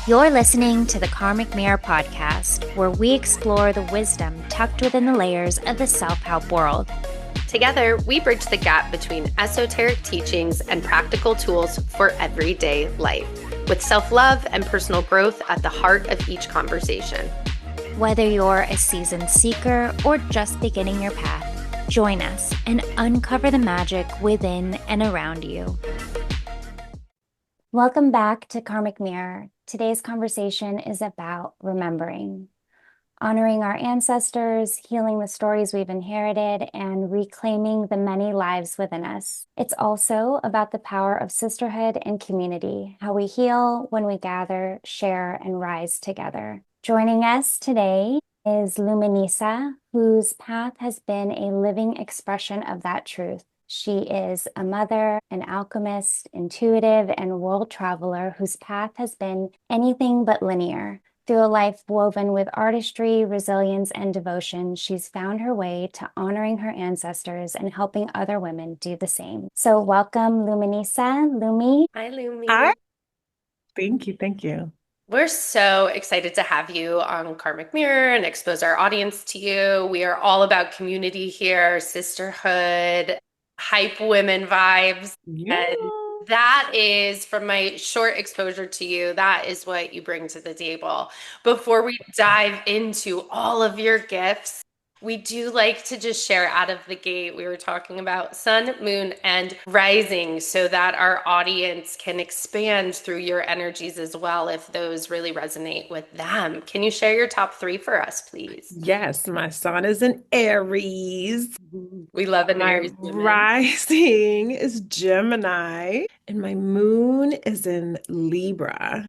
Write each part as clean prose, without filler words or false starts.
You're listening to the Karmic Mirror podcast, where we explore the wisdom tucked within the layers of the self-help world. Together, we bridge the gap between esoteric teachings and practical tools for everyday life, with self-love and personal growth at the heart of each conversation. Whether you're a seasoned seeker or just beginning your path, join us and uncover the magic within and around you. Welcome back to Karmic Mirror. Today's conversation is about remembering, honoring our ancestors, healing the stories we've inherited, and reclaiming the many lives within us. It's also about the power of sisterhood and community, how we heal when we gather, share, and rise together. Joining us today is Luminisa, whose path has been a living expression of that truth. She is a mother, an alchemist, intuitive, and world traveler whose path has been anything but linear. Through a life woven with artistry, resilience, and devotion, she's found her way to honoring her ancestors and helping other women do the same. So welcome, Luminisa. Lumi. Hi, Lumi. Hi. Thank you. Thank you. We're so excited to have you on Karmic Mirror and expose our audience to you. We are all about community here, sisterhood, hype women vibes. Yeah. And that is, from my short exposure to you, that is what you bring to the table. Before we dive into all of your gifts, we do like to just share out of the gate. We were talking about sun, moon, and rising so that our audience can expand through your energies as well if those really resonate with them. Can you share your top three for us, please? Yes, my sun is in Aries. We love an My Aries woman. rising is Gemini, and my moon is in Libra.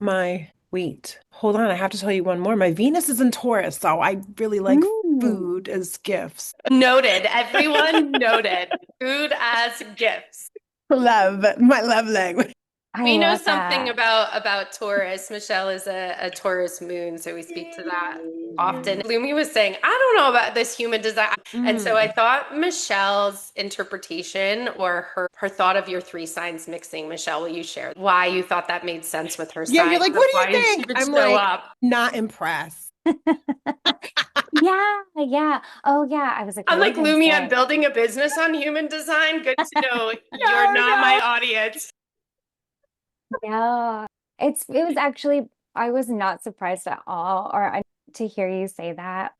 Hold on, I have to tell you one more. My Venus is in Taurus, so I really like food as gifts. Noted. Everyone noted. Food as gifts. My love language. We know something about Taurus. Michelle is a Taurus moon, so we speak to that often. Lumi was saying, I don't know about this human design. And so I thought Michelle's interpretation or her thought of your three signs mixing. Michelle, will you share why you thought that made sense with her Yeah, sign? you're like, what do you think? I'm like, not impressed. Yeah. Oh, yeah. I was like, I'm like, Lumi, I'm say? building a business on human design. Good to know you're not my audience. Yeah, it was actually, I was not surprised at all, to hear you say that,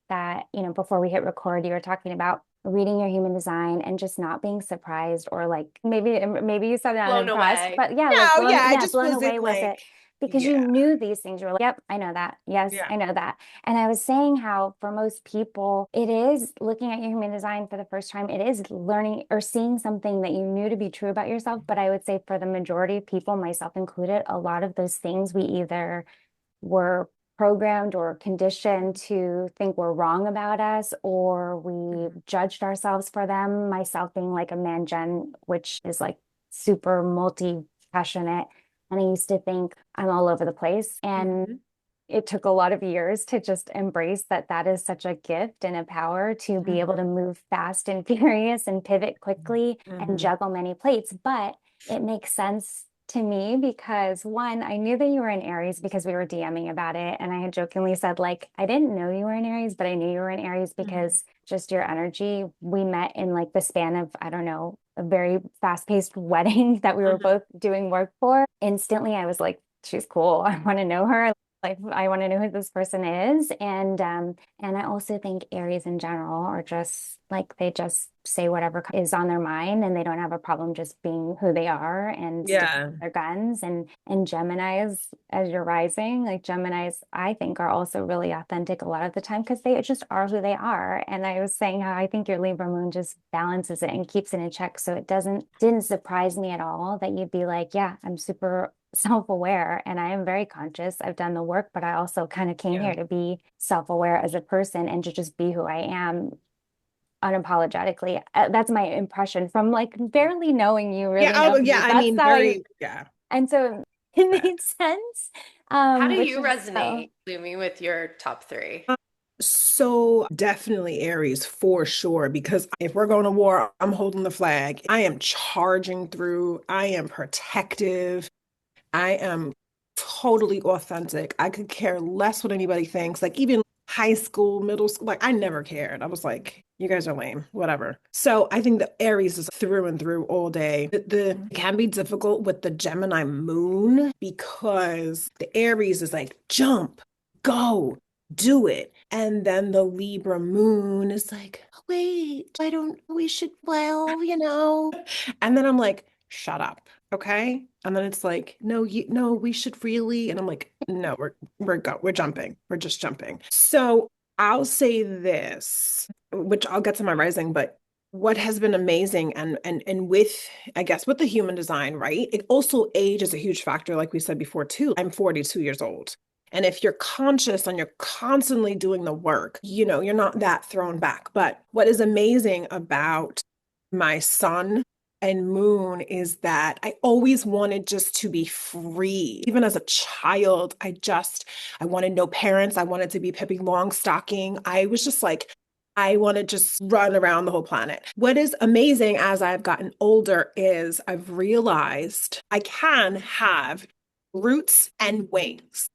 before we hit record, you were talking about reading your human design and just not being surprised, or like maybe you said that Blown unimpressed, away. but yeah, No, like blown, yeah, I yeah, just blown away wasn't with it like, because you knew these things. You were like, yep, I know that. Yes, Yeah. I know that. And I was saying how for most people, it is looking at your human design for the first time. It is learning or seeing something that you knew to be true about yourself. But I would say for the majority of people, myself included, a lot of those things we either were programmed or conditioned to think were wrong about us, or we judged ourselves for them. Myself being like a man gen, which is like super multi-passionate. And I used to think I'm all over the place. And it took a lot of years to just embrace that is such a gift and a power to be able to move fast and furious and pivot quickly and juggle many plates. But it makes sense to me because, one, I knew that you were in Aries because we were DMing about it. And I had jokingly said, like, I didn't know you were in Aries, but I knew you were in Aries because just your energy. We met in like the span of, I don't know, a very fast-paced wedding that we were both doing work for. Instantly, I was like, she's cool. I want to know her. Like, I want to know who this person is. And I also think Aries in general are just like, they just say whatever is on their mind, and they don't have a problem just being who they are and sticking to their guns. And Geminis, as you're rising, like Geminis, I think are also really authentic a lot of the time because they just are who they are. And I was saying how I think your Libra moon just balances it and keeps it in check. So it didn't surprise me at all that you'd be like, yeah, I'm super self-aware and I am very conscious. I've done the work, but I also kind of came here to be self-aware as a person and to just be who I am unapologetically. That's my impression from like barely knowing you really. And so it made sense. How do you resonate, Lumi, with your top three? So definitely Aries for sure, because if we're going to war, I'm holding the flag. I am charging through. I am protective. I am totally authentic. I could care less what anybody thinks. Like even high school, middle school, like I never cared. I was like, you guys are lame, whatever. So I think the Aries is through and through all day. It can be difficult with the Gemini moon because the Aries is like jump, go, do it. And then the Libra moon is like, wait, I don't, we should, And then I'm like, shut up. Okay. And then it's like, no, no, we should really. And I'm like, no, we're jumping. We're just jumping. So I'll say this, which I'll get to my rising, but what has been amazing and with, I guess, with the human design, right? It also age is a huge factor, like we said before, too. I'm 42 years old. And if you're conscious and you're constantly doing the work, you're not that thrown back. But what is amazing about my sun and moon is that I always wanted just to be free. Even as a child, I wanted no parents. I wanted to be Pippi Longstocking. I was just like, I want to just run around the whole planet. What is amazing as I've gotten older is I've realized I can have roots and wings.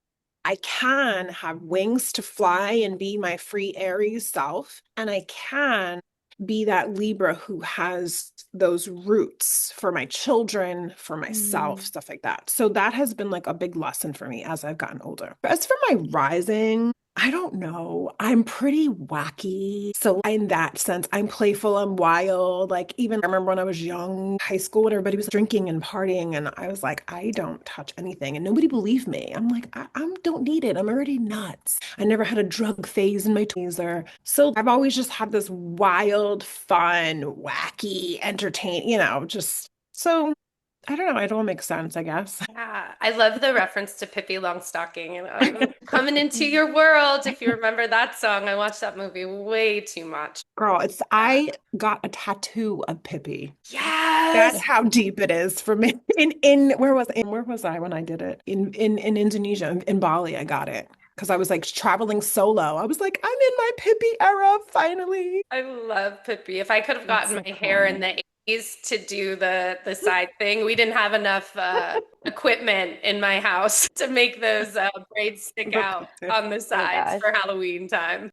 I can have wings to fly and be my free Aries self, and I can be that Libra who has those roots for my children, for myself, Mm. stuff like that. So that has been like a big lesson for me as I've gotten older. But as for my rising, I don't know. I'm pretty wacky. So in that sense, I'm playful, I'm wild. Like even I remember when I was young, high school, when everybody was drinking and partying, and I was like, I don't touch anything. And nobody believed me. I'm like, I don't need it. I'm already nuts. I never had a drug phase in my 20s or so I've always just had this wild, fun, wacky, entertain, just so I don't know. It all makes sense, I guess. Yeah, I love the reference to Pippi Longstocking and I'm coming into your world. If you remember that song, I watched that movie way too much. Girl, I got a tattoo of Pippi. That's Yes. how deep it is for me. Where was I when I did it? In Indonesia, in Bali, I got it. Because I was like traveling solo. I was like, I'm in my Pippi era, finally. I love Pippi. If I could have That's gotten so my hair in cool. the 80s to do the side thing, we didn't have enough equipment in my house to make those braids stick The out picture. on the Oh my sides gosh. for Halloween time.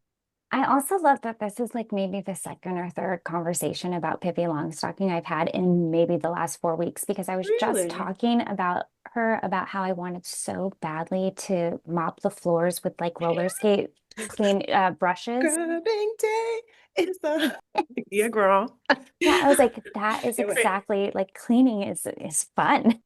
I also love that this is like maybe the second or third conversation about Pippi Longstocking I've had in maybe the last 4 weeks because I was just Really? talking about her about how I wanted so badly to mop the floors with like roller skate clean brushes. Scrubbing day is a yeah, girl. Yeah, I was like, that is Do it. exactly like cleaning is fun.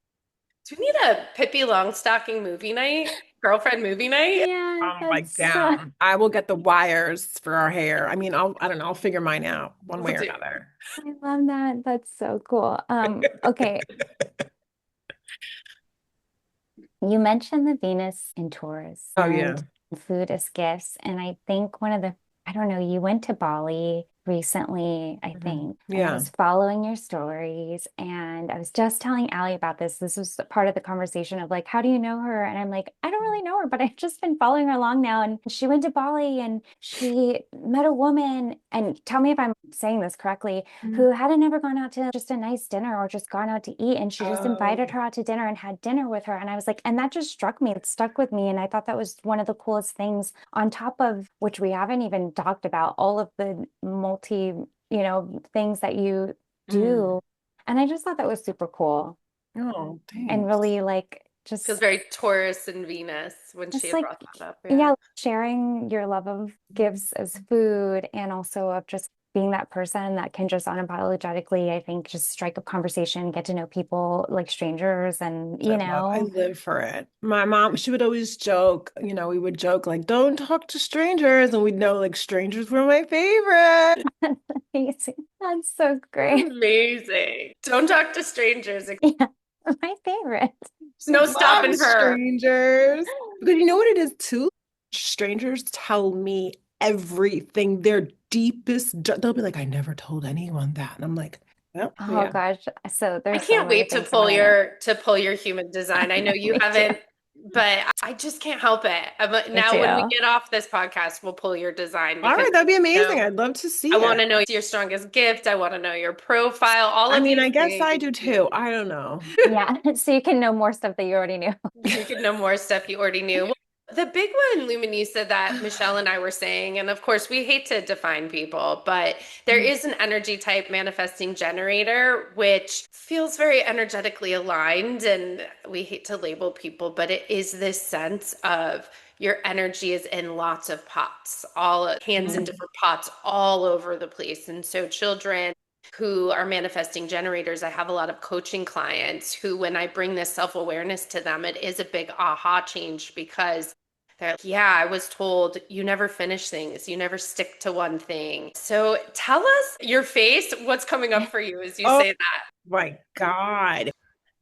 Do we need a Pippi Longstocking movie night? Girlfriend movie night? Yeah, I'm like that's down. I will get the wires for our hair. I mean, I don't know, I'll figure mine out one We'll way or do. another. I love that. That's so cool. Okay, you mentioned the Venus in Taurus Oh yeah. and food as gifts. And I think I don't know, you went to Bali recently, I Mhm. think, and I Yeah. was following your stories. And I was just telling Allie about this. This was part of the conversation of like, how do you know her? And I'm like, I don't really know her, but I've just been following her along now. And she went to Bali and she met a woman, and tell me if I'm saying this correctly, Mhm. who hadn't ever gone out to just a nice dinner or just gone out to eat. And she just invited Oh, her out to dinner and had dinner with her. And I was like, and that just struck me. It stuck with me. And I thought that was one of the coolest things on top of which we haven't even talked about all of the things that you mm. do. And I just thought that was super cool Oh, and thanks. really like Feels just very Taurus and Venus when she just had like, brought that up. Yeah. yeah, sharing your love of gifts as food and also of just being that person that can just unapologetically, I think, just strike up conversation, get to know people like strangers and, I live for it. My mom, she would always joke, we would joke like, don't talk to strangers. And we'd know like strangers were my favorite. that's amazing. That's so great. Amazing. Don't talk to strangers. Yeah, my favorite. There's no Love stopping her. strangers. Because you know what it is too? Strangers tell me everything, their they'll be like, I never told anyone that. And I'm like, well, Oh yeah. gosh. So I there's so can't many wait to things I want to know. pull your human design. I know you Me too. haven't but I just can't help it. Me Now, when we too. get off this podcast, we'll pull your design All because right, that'd be you amazing. know, I'd love to I see want it. to know your strongest gift. I want to know your profile, all I of mean, I these guess I things. do too. I don't know. Yeah. So you can know more stuff that you already knew. So you could know more stuff you already knew. Well, the big one, Luminisa, that Michelle and I were saying, and of course, we hate to define people, but there is an energy type manifesting generator, which feels very energetically aligned. And we hate to label people, but it is this sense of your energy is in lots of pots, all hands in Mhm. different pots all over the place. And so, children who are manifesting generators. I have a lot of coaching clients who, when I bring this self awareness to them, it is a big aha change because they're like, yeah, I was told you never finish things, you never stick to one thing. So tell us your face, what's coming up for you as you Oh say that. my God.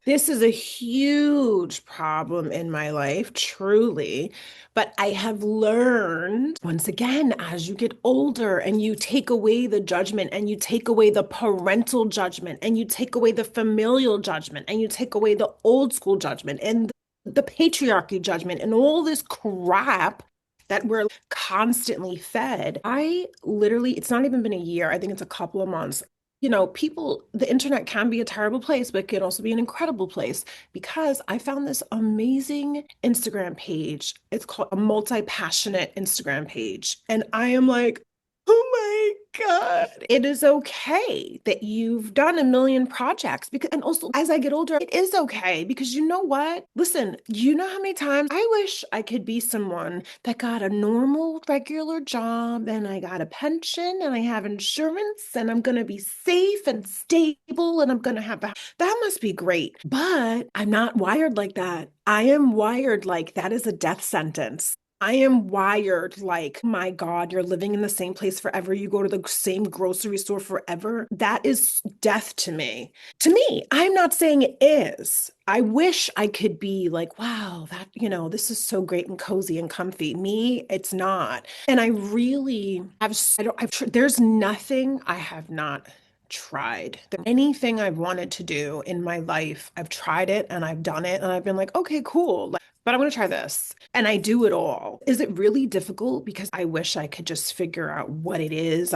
This is a huge problem in my life, truly. But I have learned, once again, as you get older and you take away the judgment and you take away the parental judgment and you take away the familial judgment and you take away the old school judgment and the patriarchy judgment and all this crap that we're constantly fed. I literally, it's not even been a year. I think it's a couple of months. People, the internet can be a terrible place, but it can also be an incredible place because I found this amazing Instagram page. It's called a multi-passionate Instagram page. And I am like, oh my God, it is okay that you've done a million projects because, and also as I get older, it is okay because you know what? Listen, you know how many times I wish I could be someone that got a normal, regular job and I got a pension and I have insurance and I'm going to be safe and stable and I'm going to have that must be great. But I'm not wired like that. I am wired like that is a death sentence. I am wired like, my God, you're living in the same place forever. You go to the same grocery store forever. That is death to me. To me, I'm not saying it is. I wish I could be like, wow, this is so great and cozy and comfy. Me, it's not. And I really have, I don't, there's nothing I have not tried. Anything I've wanted to do in my life, I've tried it and I've done it and I've been like, okay, cool. But I'm going to try this. And I do it all. Is it really difficult? Because I wish I could just figure out what it is.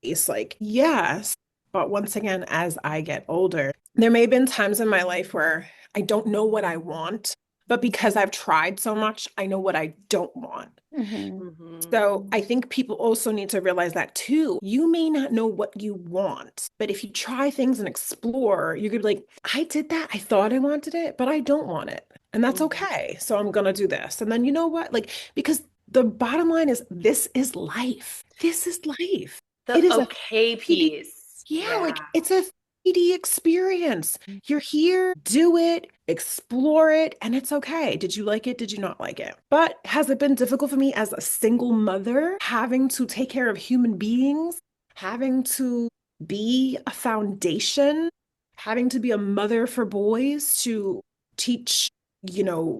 It's like, yes. But once again, as I get older, there may have been times in my life where I don't know what I want, but because I've tried so much, I know what I don't want. Hmm. Mhm. So I think people also need to realize that too. You may not know what you want, but if you try things and explore, you could be like, I did that. I thought I wanted it, but I don't want it. And that's Mhm. okay. So I'm gonna do this. And then you know what? Like, because the bottom line is this is life. This is life. It The is a okay 3D, piece. yeah, like Yeah. it's a 3D experience. You're here, do it, explore it, and it's okay. Did you like it? Did you not like it? But has it been difficult for me as a single mother, having to take care of human beings, having to be a foundation, having to be a mother for boys to teach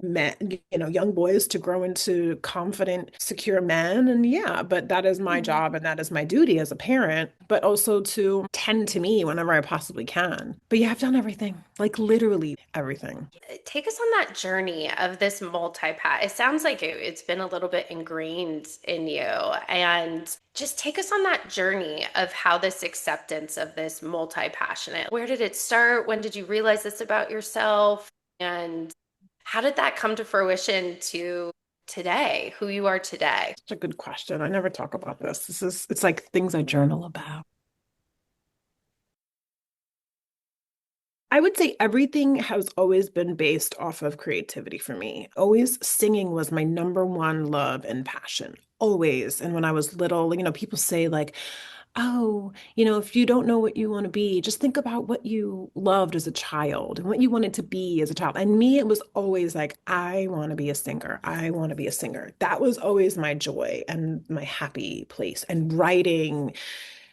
men, young boys to grow into confident, secure men. And yeah, but that is my Hmm. job and that is my duty as a parent, but also to tend to me whenever I possibly can. But yeah, I've done everything, like literally everything. Take us on that journey of this multi-path. It sounds like it's been a little bit ingrained in you. And just take us on that journey of how this acceptance of this multi-passionate. Where did it start? When did you realize this about yourself? And how did that come to fruition to today, who you are today? Such a good question. I never talk about this. It's like things I journal about. I would say everything has always been based off of creativity for me. Always singing was my number one love and passion. Always. And when I was little, people say like, oh, if you don't know what you want to be, just think about what you loved as a child and what you wanted to be as a child. And me, it was always like, I want to be a singer. I want to be a singer. That was always my joy and my happy place. And writing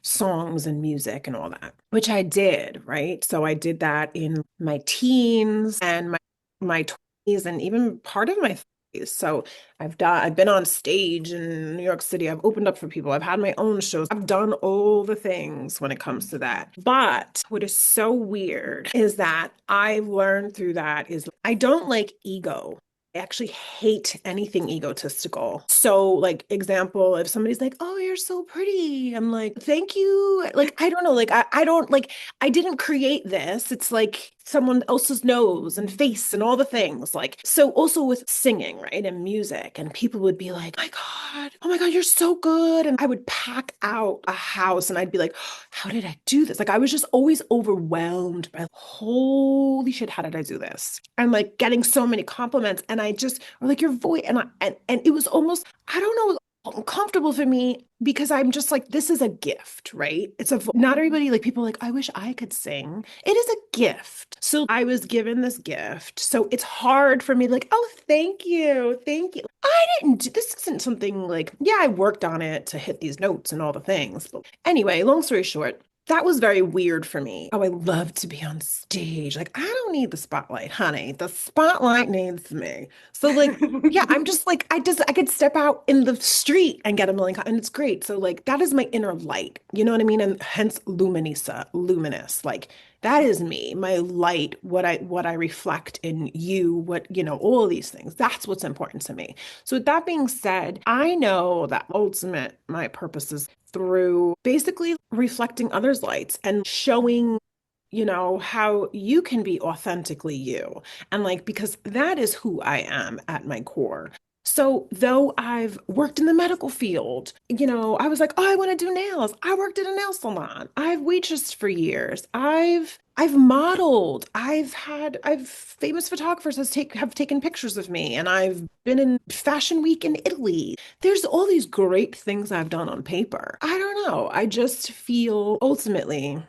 songs and music and all that, which I did, right? So I did that in my teens and my 20s and even part of my So I've been on stage in New York City. I've opened up for people. I've had my own shows. I've done all the things when it comes to that. But what is so weird is that I've learned through that is I don't like ego. I actually hate anything egotistical. So, like, example, if somebody's like, "Oh, you're so pretty," I'm like, "Thank you." Like, I don't know, like, I don't like, I didn't create this. It's like someone else's nose and face and all the things. Like, so also with singing, right? And music, and people would be like, oh my God, you're so good. And I would pack out a house and I'd be like, how did I do this? Like, I was just always overwhelmed by, holy shit, how did I do this? And like getting so many compliments. And I just, or like your voice, and it was almost, I don't know, uncomfortable for me because I'm just like, this is a gift, right? Not everybody, like people are like, I wish I could sing. It is a gift. So I was given this gift. So it's hard for me, like, oh, thank you. Thank you. I didn't do this. Isn't something like, yeah, I worked on it to hit these notes and all the things. But anyway, long story short, that was very weird for me. Oh, I love to be on stage. Like, I don't need the spotlight, honey. The spotlight needs me. So, like, yeah, I'm just like, I could step out in the street and get a million, and it's great. So, like, that is my inner light. You know what I mean? And hence Luminisa, luminous. Like, that is me, my light, what I reflect in you, all of these things. That's what's important to me. So with that being said, I know that ultimate my purpose is through basically reflecting others' lights and showing how you can be authentically you. And like, because that is who I am at my core. So though I've worked in the medical field, I was like, oh, I want to do nails. I worked at a nail salon. I've waitressed for years. I've modeled. I've famous photographers have taken pictures of me, and I've been in Fashion Week in Italy. There's all these great things I've done on paper. I don't know. I just feel ultimately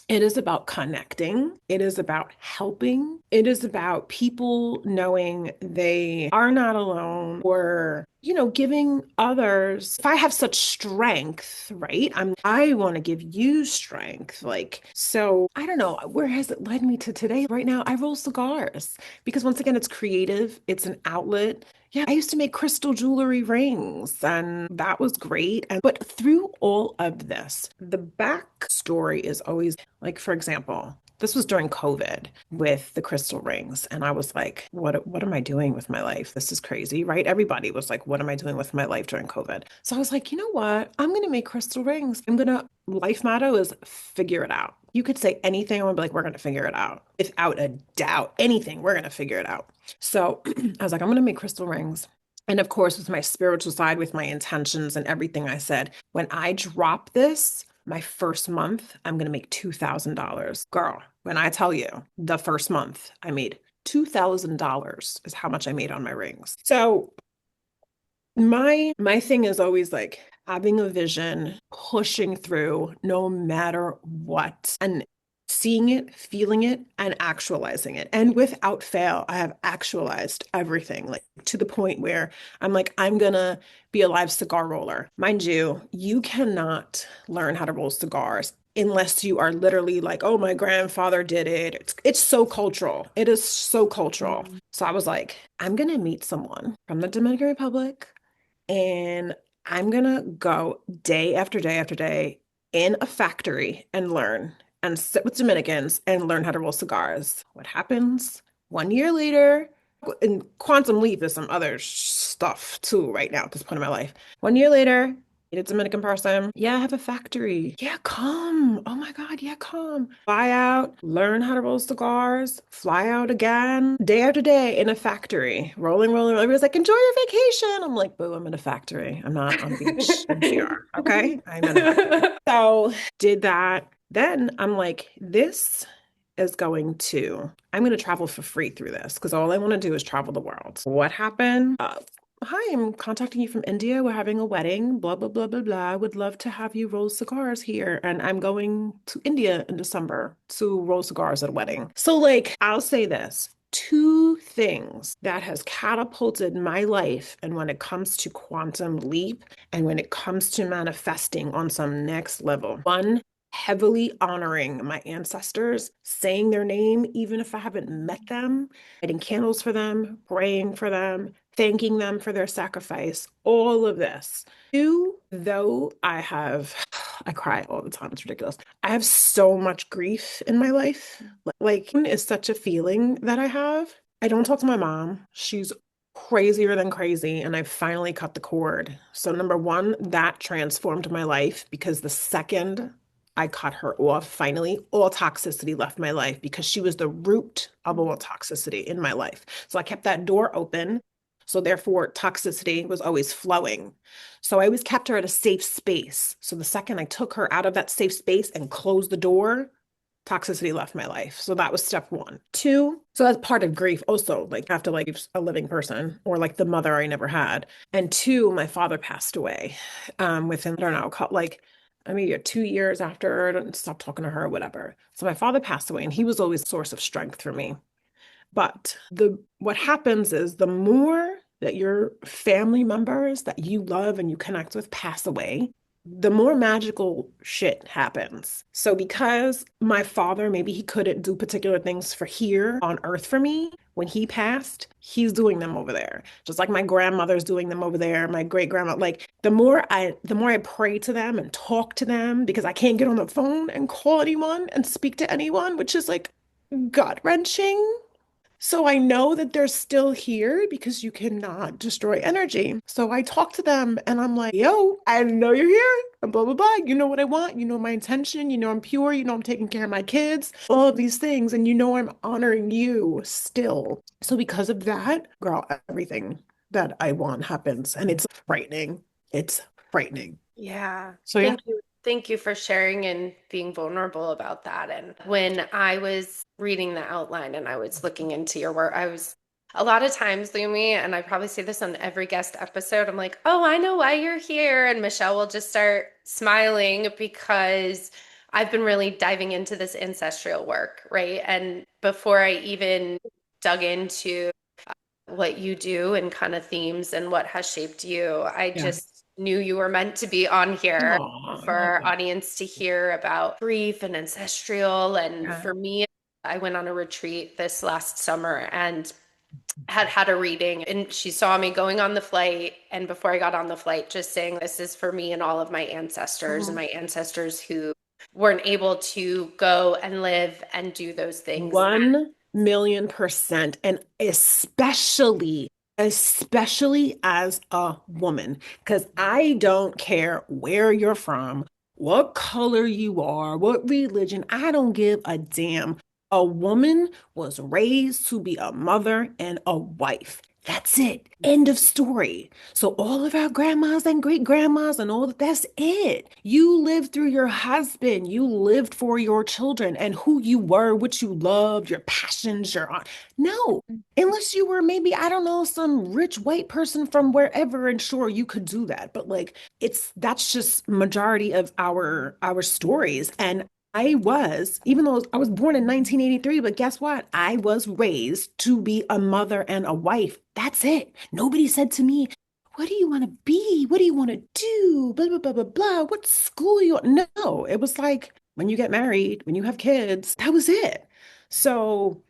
it is about connecting. It is about helping. It is about people knowing they are not alone or, giving others. If I have such strength, right? I want to give you strength. Like, so I don't know, where has it led me to today? Right now, I roll cigars because once again, it's creative, it's an outlet. Yeah, I used to make crystal jewelry rings, and that was great. But through all of this, the backstory is always like, for example, this was during COVID with the crystal rings. And I was like, what am I doing with my life? This is crazy, right? Everybody was like, what am I doing with my life during COVID? So I was like, you know what? I'm going to make crystal rings. Life motto is figure it out. You could say anything. I'm gonna be like, we're going to figure it out. Without a doubt, anything, we're going to figure it out. So I was like, I'm going to make crystal rings. And of course, with my spiritual side, with my intentions and everything I said, when I drop this, my first month, I'm going to make $2,000. Girl, when I tell you the first month I made $2,000 is how much I made on my rings. So my thing is always like having a vision, pushing through no matter what, and seeing it, feeling it, and actualizing it. And without fail, I have actualized everything, like to the point where I'm like, I'm gonna be a live cigar roller. Mind you, you cannot learn how to roll cigars unless you are literally like, oh, my grandfather did it. It's so cultural. It is so cultural. So I was like, I'm gonna meet someone from the Dominican Republic, and I'm gonna go day after day after day in a factory and learn and sit with Dominicans and learn how to roll cigars. What happens 1 year later? And Quantum Leap is some other stuff too right now at this point in my life. 1 year later, meet a Dominican person. Yeah, I have a factory. Yeah, come. Oh my God, yeah, come. Fly out, learn how to roll cigars, fly out again, day after day in a factory, rolling, rolling. Everybody's like, enjoy your vacation. I'm like, boo, I'm in a factory. I'm not on a beach in PR. Okay. I'm in a factory. So did that. Then I'm like, I'm going to travel for free through this because all I want to do is travel the world. What happened? Hi, I'm contacting you from India. We're having a wedding, blah, blah, blah, blah, blah. I would love to have you roll cigars here. And I'm going to India in December to roll cigars at a wedding. So, like, I'll say this. Two things that has catapulted my life, and when it comes to quantum leap and when it comes to manifesting on some next level. One, heavily honoring my ancestors, saying their name, even if I haven't met them, lighting candles for them, praying for them, thanking them for their sacrifice, all of this. Two, though I cry all the time. It's ridiculous. I have so much grief in my life. Like, it's such a feeling that I have. I don't talk to my mom. She's crazier than crazy, and I finally cut the cord. So, number one, that transformed my life because the second I cut her off, finally, all toxicity left my life because she was the root of all toxicity in my life. So I kept that door open. So therefore, toxicity was always flowing. So I always kept her at a safe space. So the second I took her out of that safe space and closed the door, toxicity left my life. So that was step one. Two, so that's part of grief also, like after like a living person or like the mother I never had. And two, my father passed away within, I don't know, like I mean, 2 years after, I didn't stop talking to her or whatever. So my father passed away and he was always a source of strength for me. But the what happens is the more that your family members that you love and you connect with pass away, the more magical shit happens. So because my father, maybe he couldn't do particular things for here on earth for me, when he passed, he's doing them over there. Just like my grandmother's doing them over there, my great grandma. Like the more I pray to them and talk to them because I can't get on the phone and call anyone and speak to anyone, which is like gut-wrenching. So I know that they're still here because you cannot destroy energy. So I talk to them and I'm like, yo, I know you're here. And blah, blah, blah. You know what I want. You know my intention. You know I'm pure. You know I'm taking care of my kids. All of these things. And you know I'm honoring you still. So because of that, girl, everything that I want happens. And it's frightening. It's frightening. Yeah. So yeah. Thank you. Thank you for sharing and being vulnerable about that. And when I was reading the outline and I was looking into your work, I was a lot of times, Lumi, and I probably say this on every guest episode, I'm like, oh, I know why you're here. And Michelle will just start smiling because I've been really diving into this ancestral work, right? And before I even dug into what you do and kind of themes and what has shaped you. I Yeah. just knew you were meant to be on here Oh, I for love our that. audience to hear about grief and ancestral. And Yeah. for me, I went on a retreat this last summer and had a reading, and she saw me going on the flight, and before I got on the flight just saying this is for me and all of my ancestors and Oh. my ancestors who weren't able to go and live and do those things. 1,000,000%. And especially as a woman, because I don't care where you're from, what color you are, what religion, I don't give a damn. A woman was raised to be a mother and a wife. That's it. End of story. So all of our grandmas and great grandmas and all that's it. You lived through your husband. You lived for your children and who you were, what you loved, your passions, your no. Unless you were maybe, I don't know, some rich white person from wherever, and sure you could do that. But like that's just majority of our stories. And even though I was born in 1983, but guess what? I was raised to be a mother and a wife. That's it. Nobody said to me, what do you want to be? What do you want to do? Blah, blah, blah, blah, blah. What school you want? No, it was like when you get married, when you have kids, that was it. So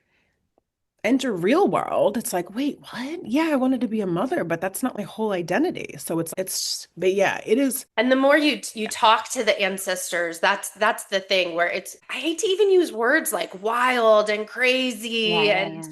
enter real world, it's like, wait, what? Yeah, I wanted to be a mother, but that's not my whole identity. So but yeah, it is. And the more you talk to the ancestors, that's the thing where it's I hate to even use words like wild and Yeah, crazy yeah, and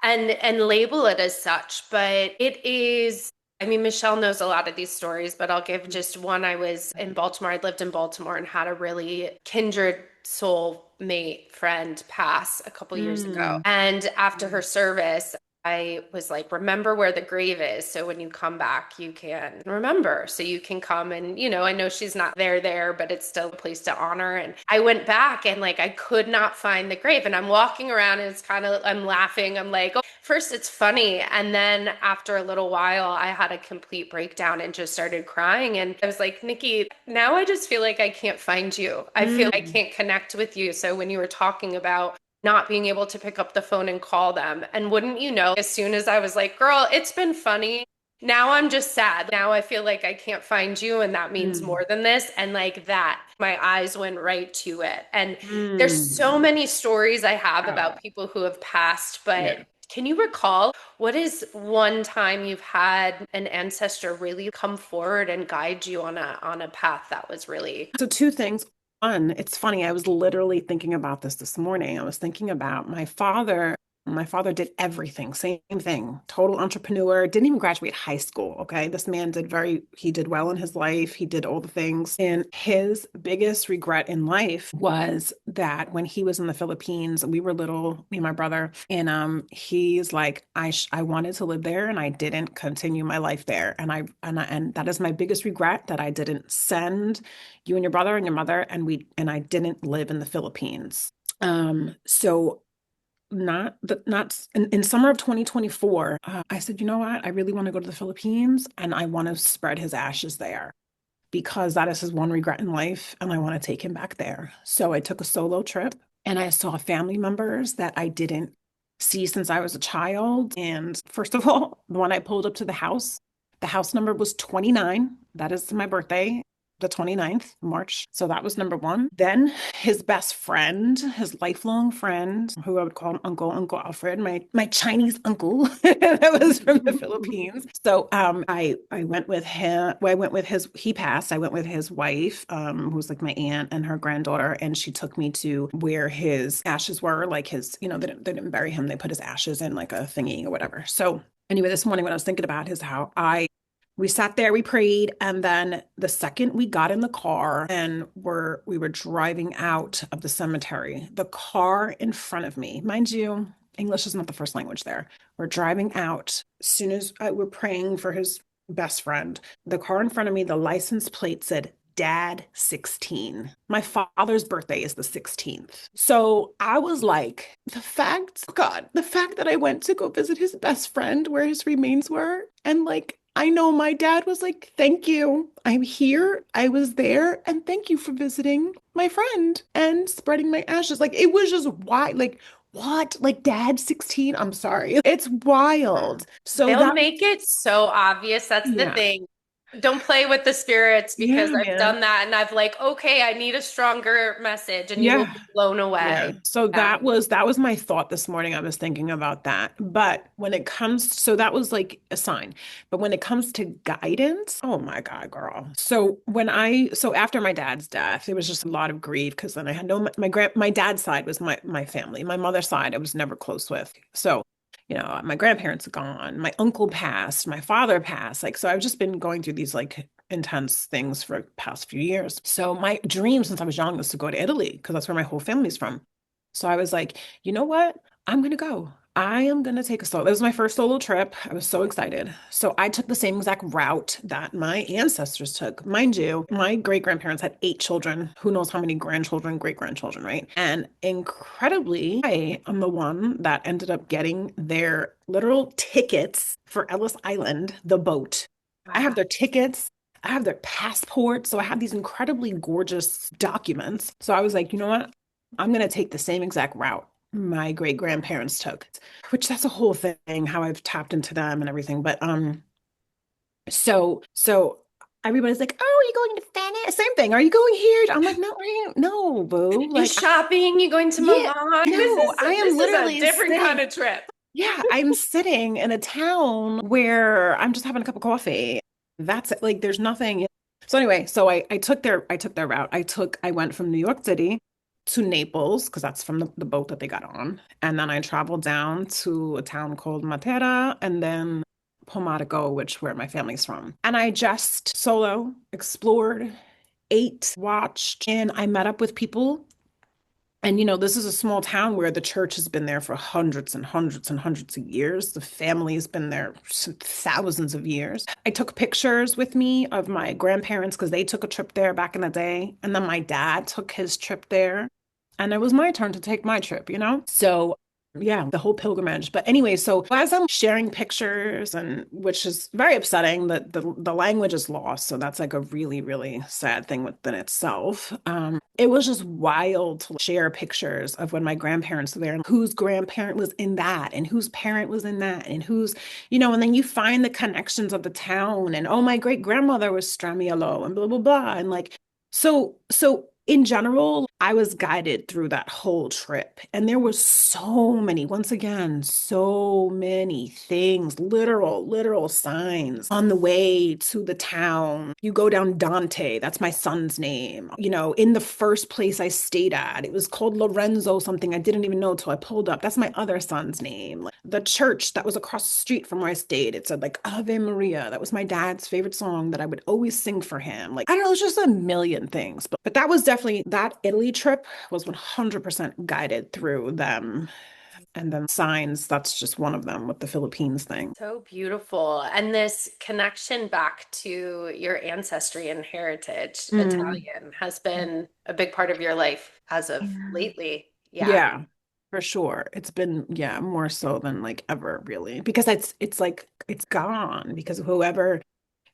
yeah. and label it as such, but it is I mean, Michelle knows a lot of these stories, but I'll give just one. I was in Baltimore. I lived in Baltimore and had a really kindred soul mate friend pass a couple years ago. Mm. And after her service, I was like, remember where the grave is. So when you come back, you can remember. So you can come and, I know she's not there, but it's still a place to honor. And I went back and like I could not find the grave. And I'm walking around and I'm laughing. I'm like, oh, first it's funny. And then after a little while, I had a complete breakdown and just started crying. And I was like, Nikki, now I just feel like I can't find you. I feel like I Mm. can't connect with you. So when you were talking about not being able to pick up the phone and call them. And wouldn't you know, as soon as I was like, girl, it's been funny. Now I'm just sad. Now I feel like I can't find you. And that means Mm. more than this. And like that, my eyes went right to it. And there's so Mm. many stories I have Ah, about people who have passed, but yeah. Can you recall what is one time you've had an ancestor really come forward and guide you on a path that was really So two things. One, it's funny, I was literally thinking about this morning. I was thinking about my father. My father did everything, same thing, total entrepreneur, didn't even graduate high school. Okay. This man he did well in his life. He did all the things. And his biggest regret in life was that when he was in the Philippines, we were little, me and my brother, and he's like, I wanted to live there and I didn't continue my life there. And that is my biggest regret, that I didn't send you and your brother and your mother, and I didn't live in the Philippines. So not in summer of 2024, I said, you know what? I really want to go to the Philippines and I want to spread his ashes there because that is his one regret in life. And I want to take him back there. So I took a solo trip and I saw family members that I didn't see since I was a child. And first of all, when I pulled up to the house number was 29. That is my birthday, the 29th March. So that was number one. Then his best friend, his lifelong friend, who I would call him Uncle Alfred, my Chinese uncle that was from the Philippines. So I went with him. Well, I went with his, he passed. I went with his wife, who was like my aunt, and her granddaughter, and she took me to where his ashes were, like his, they didn't bury him. They put his ashes in like a thingy or whatever. So anyway, this morning when I was thinking about his how we sat there, we prayed, and then the second we got in the car and we were driving out of the cemetery, the car in front of me, mind you, English is not the first language there. We're driving out. As soon as we're praying for his best friend, the car in front of me, the license plate said Dad 16. My father's birthday is the 16th. So I was like, the fact that I went to go visit his best friend where his remains were, and like, I know my dad was like, thank you. I'm here. I was there. And thank you for visiting my friend and spreading my ashes. Like, it was just why, like, what? Like, Dad 16? I'm sorry. It's wild. So they'll that, make it so obvious. That's the yeah. thing. Don't play with the spirits because Yeah, I've man. done that and I've like, okay, I need a stronger message and you will Yeah. be blown Yeah. away. So Yeah. that was my thought this morning. I was thinking about that. But when it comes, so that was like a sign. But when it comes to guidance, oh my God, girl. So after my dad's death, it was just a lot of grief because then I had my dad's side was my family. My mother's side I was never close with. So, my grandparents are gone, my uncle passed, my father passed. Like, so I've just been going through these like intense things for the past few years. So my dream since I was young was to go to Italy because that's where my whole family's from. So I was like, you know what? I'm gonna go. I am gonna take a solo. This was my first solo trip. I was so excited. So I took the same exact route that my ancestors took. Mind you, my great grandparents had 8 children. Who knows how many grandchildren, great grandchildren, right? And incredibly, I am the one that ended up getting their literal tickets for Ellis Island, the boat. I have Wow. their tickets. I have their passports. So I have these incredibly gorgeous documents. So I was like, you know what? I'm going to take the same exact route my great grandparents took, which that's a whole thing, how I've tapped into them and everything. But so everybody's like, "Oh, are you going to Venice?" Same thing. Are you going here? I'm like, "No, I ain't. No, boo. You Like, shopping, you going to yeah, Milan. no, I am This is a literally different kind sitting. of trip. Yeah, I'm sitting in a town where I'm just having a cup of coffee. That's it. Like, there's nothing. So anyway, so I took their route. I went from New York City to Naples because that's from the boat that they got on. And then I traveled down to a town called Matera and then Pomarico, which where my family's from. And I just solo explored, ate, watched, and I met up with people. And this is a small town where the church has been there for hundreds and hundreds and hundreds of years. The family has been there thousands of years. I took pictures with me of my grandparents because they took a trip there back in the day. And then my dad took his trip there. And it was my turn to take my trip. So yeah, the whole pilgrimage. But anyway, so as I'm sharing pictures, and which is very upsetting that the language is lost. So that's like a really, really sad thing within itself. It was just wild to share pictures of when my grandparents were there and whose grandparent was in that and whose parent was in that and and then you find the connections of the town and oh, my great grandmother was Stramiolo and blah, blah, blah. And like, so in general, I was guided through that whole trip. And there were so many, once again, so many things, literal signs on the way to the town. You go down Dante, that's my son's name. You know, in the first place I stayed at, it was called Lorenzo something. I didn't even know till I pulled up. That's my other son's name. Like, the church that was across the street from where I stayed, it said like Ave Maria. That was my dad's favorite song that I would always sing for him. Like, I don't know, it's just a million things. But that was definitely, that Italy trip was 100% guided through them. And then signs, that's just one of them with the Philippines thing. So beautiful. And this connection back to your ancestry and heritage, Mm. Italian, has been a big part of your life as of Yeah. lately. Yeah. Yeah, for sure. It's been, yeah, more so than like ever, really. Because it's like it's gone because whoever,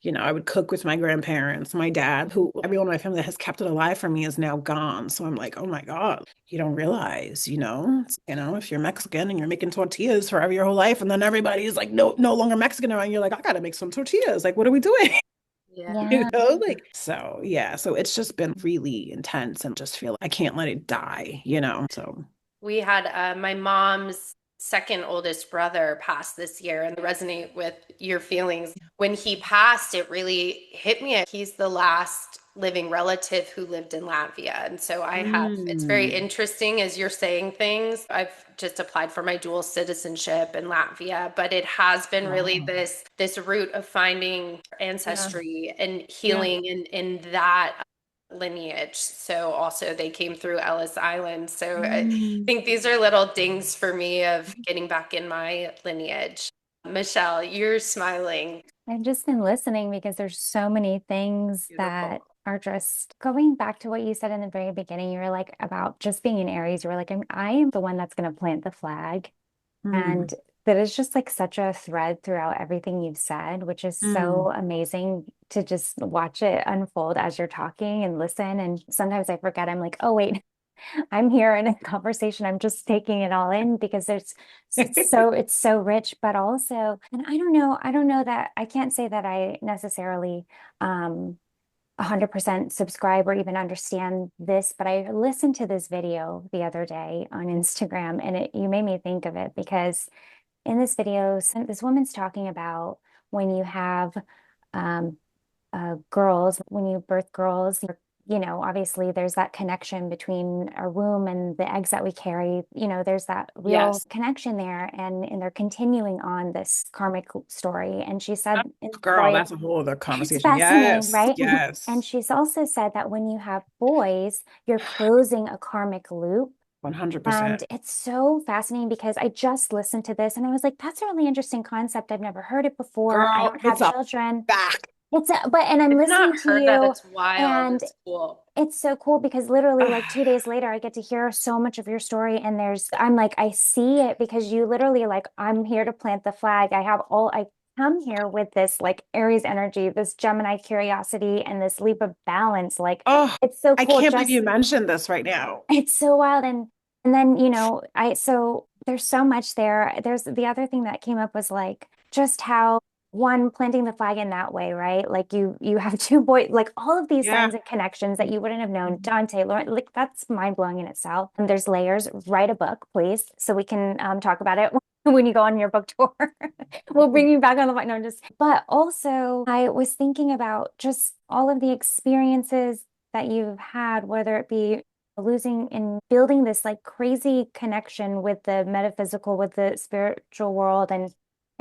you know, I would cook with my grandparents, my dad, who everyone in my family that has kept it alive for me is now gone. So I'm like, oh my God, you don't realize, if you're Mexican and you're making tortillas forever your whole life, and then everybody's like, no longer Mexican around, you're like, I gotta make some tortillas. Like, what are we doing? Yeah. Yeah. Like, so yeah, so it's just been really intense and just feel like I can't let it die. So We had my mom's second oldest brother pass this year and resonate with your feelings. When he passed, it really hit me. He's the last living relative who lived in Latvia. And so it's very mm, interesting as you're saying things. I've just applied for my dual citizenship in Latvia, but it has been really wow. this route of finding Yeah. ancestry and Yeah. healing in that lineage. So also they came through Ellis Island. So I Mm. think these are little dings for me of getting back in my lineage. Michelle, you're smiling. I've just been listening because there's so many things Beautiful. that are just going back to what you said in the very beginning. You were like about just being in Aries. You were like, I am the one that's going to plant the flag. Mm. And that is just like such a thread throughout everything you've said, which is Mm. so amazing to just watch it unfold as you're talking and listen. And sometimes I forget, I'm like, oh, wait, I'm here in a conversation. I'm just taking it all in because it's so rich, but also, and I don't know that I can't say that I necessarily 100% subscribe or even understand this, but I listened to this video the other day on Instagram and you made me think of it because in this video, this woman's talking about when you have um, girls, when you birth girls, obviously there's that connection between our womb and the eggs that we carry. There's that real Yes. connection there, and they're continuing on this karmic story. And she said in the Girl, story, that's a whole other it's conversation. fascinating, Yes. right? And Yes. she's also said that when you have boys, you're closing a karmic loop. And 100%. it's so fascinating because I just listened to this and I was like, that's a really interesting concept. I've never heard it before. I Girl, don't have it's a children. fact. And I'm I've not listening to heard that. you, It's wild. and It's cool. it's so cool because literally like Ah, 2 days later, I get to hear so much of your story. And I'm like, I see it because you literally like, I'm here to plant the flag. I come here with this like Aries energy, this Gemini curiosity, and this leap of balance. Like, oh, it's so I cool. can't believe Just you mentioned this right now. it's so wild. And then, so there's so much there. There's the other thing that came up was like just how one planting the flag in that way, right? Like you have two boys, like all of these Yeah. signs and connections that you wouldn't have known. Dante, Lauren, like that's mind blowing in itself. And there's layers. Write a book, please, so we can talk about it when you go on your book tour. We'll bring you back on the mic. No, just, but also I was thinking about just all of the experiences that you've had, whether it be losing and building this like crazy connection with the metaphysical, with the spiritual world and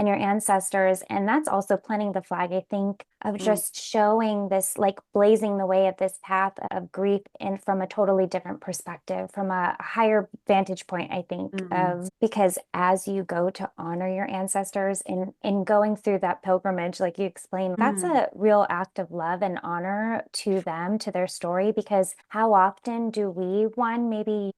your ancestors. And that's also planting the flag, I think, of Mm, just showing this, like blazing the way of this path of grief and from a totally different perspective, from a higher vantage point, I think, mm, of because as you go to honor your ancestors in going through that pilgrimage, like you explained, that's mm. a real act of love and honor to them, to their story, because how often do we, one, maybe,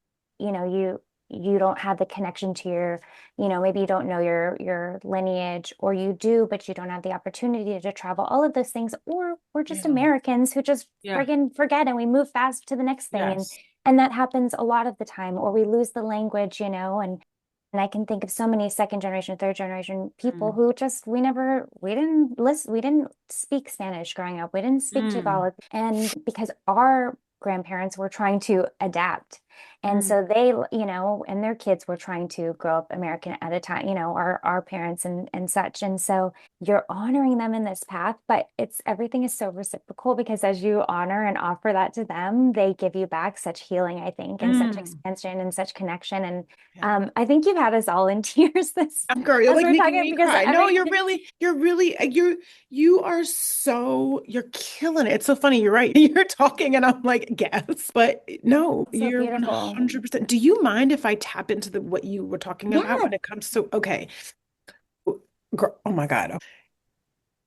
you don't have the connection to maybe you don't know your lineage, or you do, but you don't have the opportunity to travel, all of those things, or we're just Yeah. Americans who just Yeah. friggin' forget and we move fast to the next thing. And Yes. and that happens a lot of the time, or we lose the language, and I can think of so many second generation, third generation people Mm, who just we didn't listen, we didn't speak Spanish growing up, we didn't speak mm. Tagalog, and because our grandparents were trying to adapt. And Mm. so they, and their kids were trying to grow up American at a time, our parents and such. And so you're honoring them in this path, but everything is so reciprocal because as you honor and offer that to them, they give you back such healing, I think, and such Mm. expansion and such connection. And Yeah. I think you've had us all in tears this Girl, you're as like we're making talking me because cry. No, you are so, you're killing it. It's so funny. You're right. You're talking and I'm like, yes, but no, so you're beautiful. 100%. Do you mind if I tap into what you were talking about Yeah. when it comes to, okay, girl, oh my God.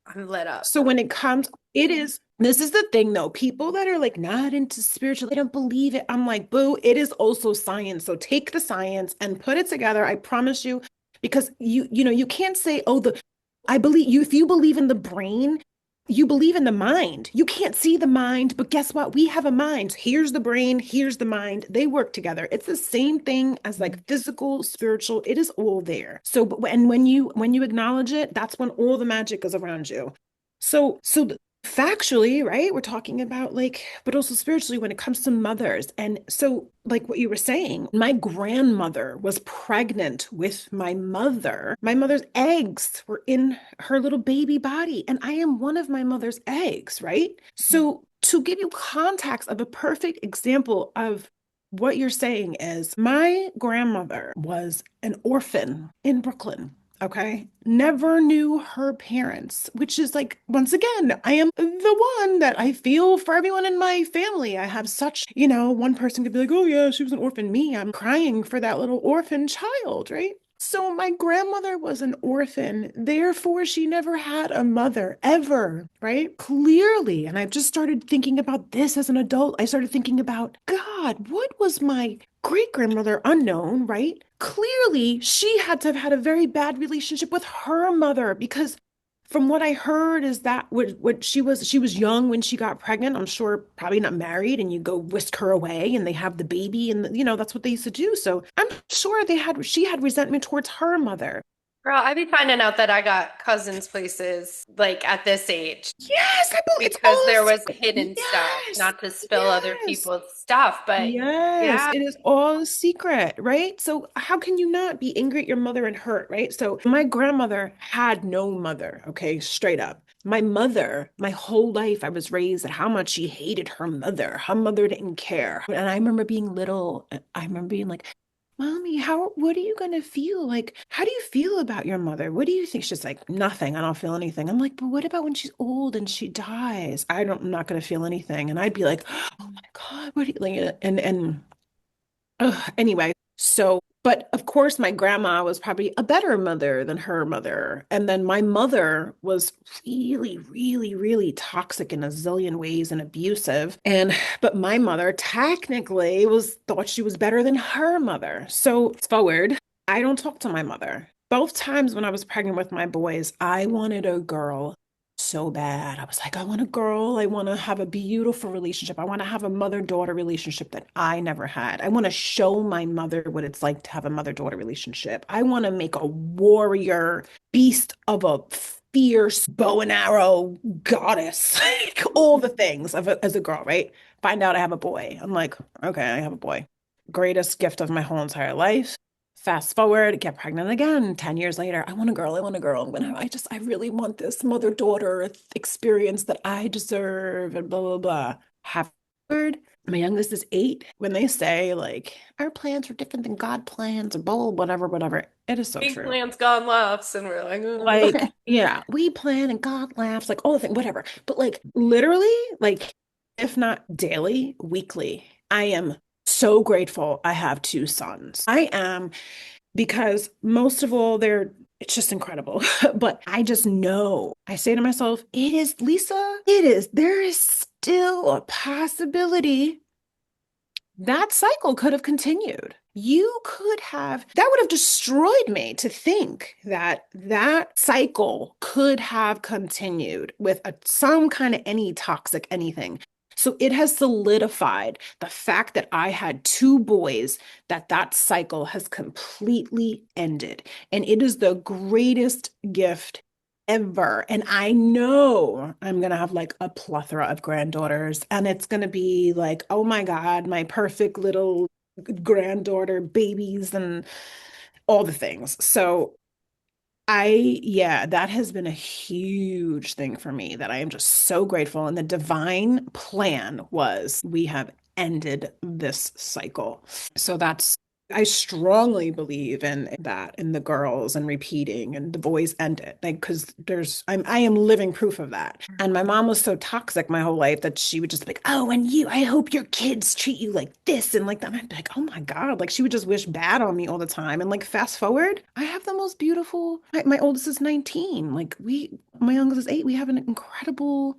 I'm lit up. So when it comes, this is the thing though, people that are like not into spiritual, they don't believe it. I'm like, boo, it is also science. So take the science and put it together. I promise you, because you can't say, oh, I believe you, if you believe in the brain, you believe in the mind. You can't see the mind, but guess what? We have a mind. Here's the brain, here's the mind. They work together. It's the same thing as like physical, spiritual. It is all there. So, and when you acknowledge it, that's when all the magic is around you. So factually, right? We're talking about like, but also spiritually when it comes to mothers. And so, like what you were saying, my grandmother was pregnant with my mother. My mother's eggs were in her little baby body, and I am one of my mother's eggs, right? So, to give you context of a perfect example of what you're saying is my grandmother was an orphan in Brooklyn. Okay. Never knew her parents, which is like, once again, I am the one that I feel for everyone in my family. I have such, one person could be like, oh, yeah, she was an orphan. Me, I'm crying for that little orphan child, right? So my grandmother was an orphan. Therefore, she never had a mother ever, right? Clearly. And I've just started thinking about this as an adult. I started thinking about, God, what was my great grandmother unknown, right? Clearly, she had to have had a very bad relationship with her mother because from what I heard is that what she was young when she got pregnant. I'm sure probably not married, and you go whisk her away, and they have the baby, and that's what they used to do. So I'm sure she had resentment towards her mother. Girl, I be finding out that I got cousins places like at this age Yes, it's because all there was hidden stuff, yes, not to spill other yes. people's stuff. But Yes, yeah, it is all a secret, right? So how can you not be angry at your mother and hurt, right? So my grandmother had no mother, okay, straight up. My mother, my whole life, I was raised at how much she hated her mother. Her mother didn't care. And I remember being little, I remember being like, Mommy, what are you gonna feel? Like, how do you feel about your mother? What do you think? She's like, nothing. I don't feel anything. I'm like, but what about when she's old and she dies? I'm not gonna feel anything. And I'd be like, oh my God, what do you like? And anyway, so, but of course, my grandma was probably a better mother than her mother. And then my mother was really, really, really toxic in a zillion ways and abusive. But my mother technically thought she was better than her mother. So, forward, I don't talk to my mother. Both times when I was pregnant with my boys, I wanted a girl so bad. I was like, I want a girl. I want to have a beautiful relationship. I want to have a mother-daughter relationship that I never had. I want to show my mother what it's like to have a mother-daughter relationship. I want to make a warrior beast of a fierce bow and arrow goddess, like all the things as a girl, right? Find out I have a boy. I'm like, okay, I have a boy. Greatest gift of my whole entire life. Fast forward, get pregnant again. 10 years later, I want a girl. I want a girl. I really want this mother-daughter experience that I deserve and blah, blah, blah. Have forward, my youngest is 8. When they say like, our plans are different than God plans or blah, blah, whatever, whatever, it is so big true. plans gone laughs, and we're like, "Oh." Like, yeah, we plan and God laughs, like all the thing, whatever. But like literally, like, if not daily, weekly, I am so grateful I have 2 sons. I am because most of all, it's just incredible. But I just know, I say to myself, it is, Lisa, there is still a possibility that cycle could have continued. That would have destroyed me to think that that cycle could have continued with some kind of any toxic anything. So it has solidified the fact that I had 2 boys, that cycle has completely ended. And it is the greatest gift ever. And I know I'm gonna have like a plethora of granddaughters, and it's gonna be like, oh my God, my perfect little granddaughter babies and all the things. So yeah, that has been a huge thing for me that I am just so grateful. And the divine plan was we have ended this cycle. So I strongly believe in that, in the girls and repeating and the boys end it. Like, because I am living proof of that. And my mom was so toxic my whole life that she would just be like, oh, and I hope your kids treat you like this and like that. And I'd be like, oh my God. Like, she would just wish bad on me all the time. And like, fast forward, I have the most beautiful, my oldest is 19. Like, my youngest is 8. We have an incredible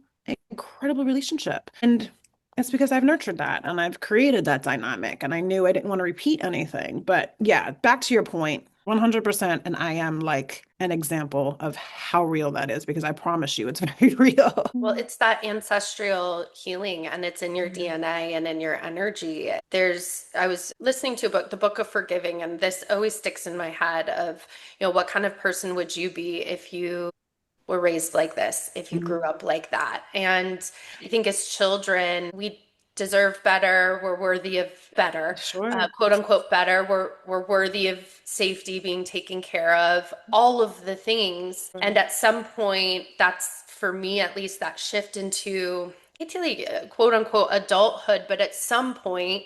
relationship. And it's because I've nurtured that and I've created that dynamic, and I knew I didn't want to repeat anything. But yeah, back to your point, 100%. And I am like an example of how real that is, because I promise you it's very real. Well, it's that ancestral healing and it's in your DNA and in your energy. I was listening to a book, the Book of Forgiving, and this always sticks in my head of, what kind of person would you be if you were raised like this, if you grew Mhm. up like that? And I think as children, we deserve better. We're worthy of better, Sure. quote unquote better. We're worthy of safety, being taken care of, all of the things. And at some point, that's for me at least, that shift into quote unquote adulthood. But at some point,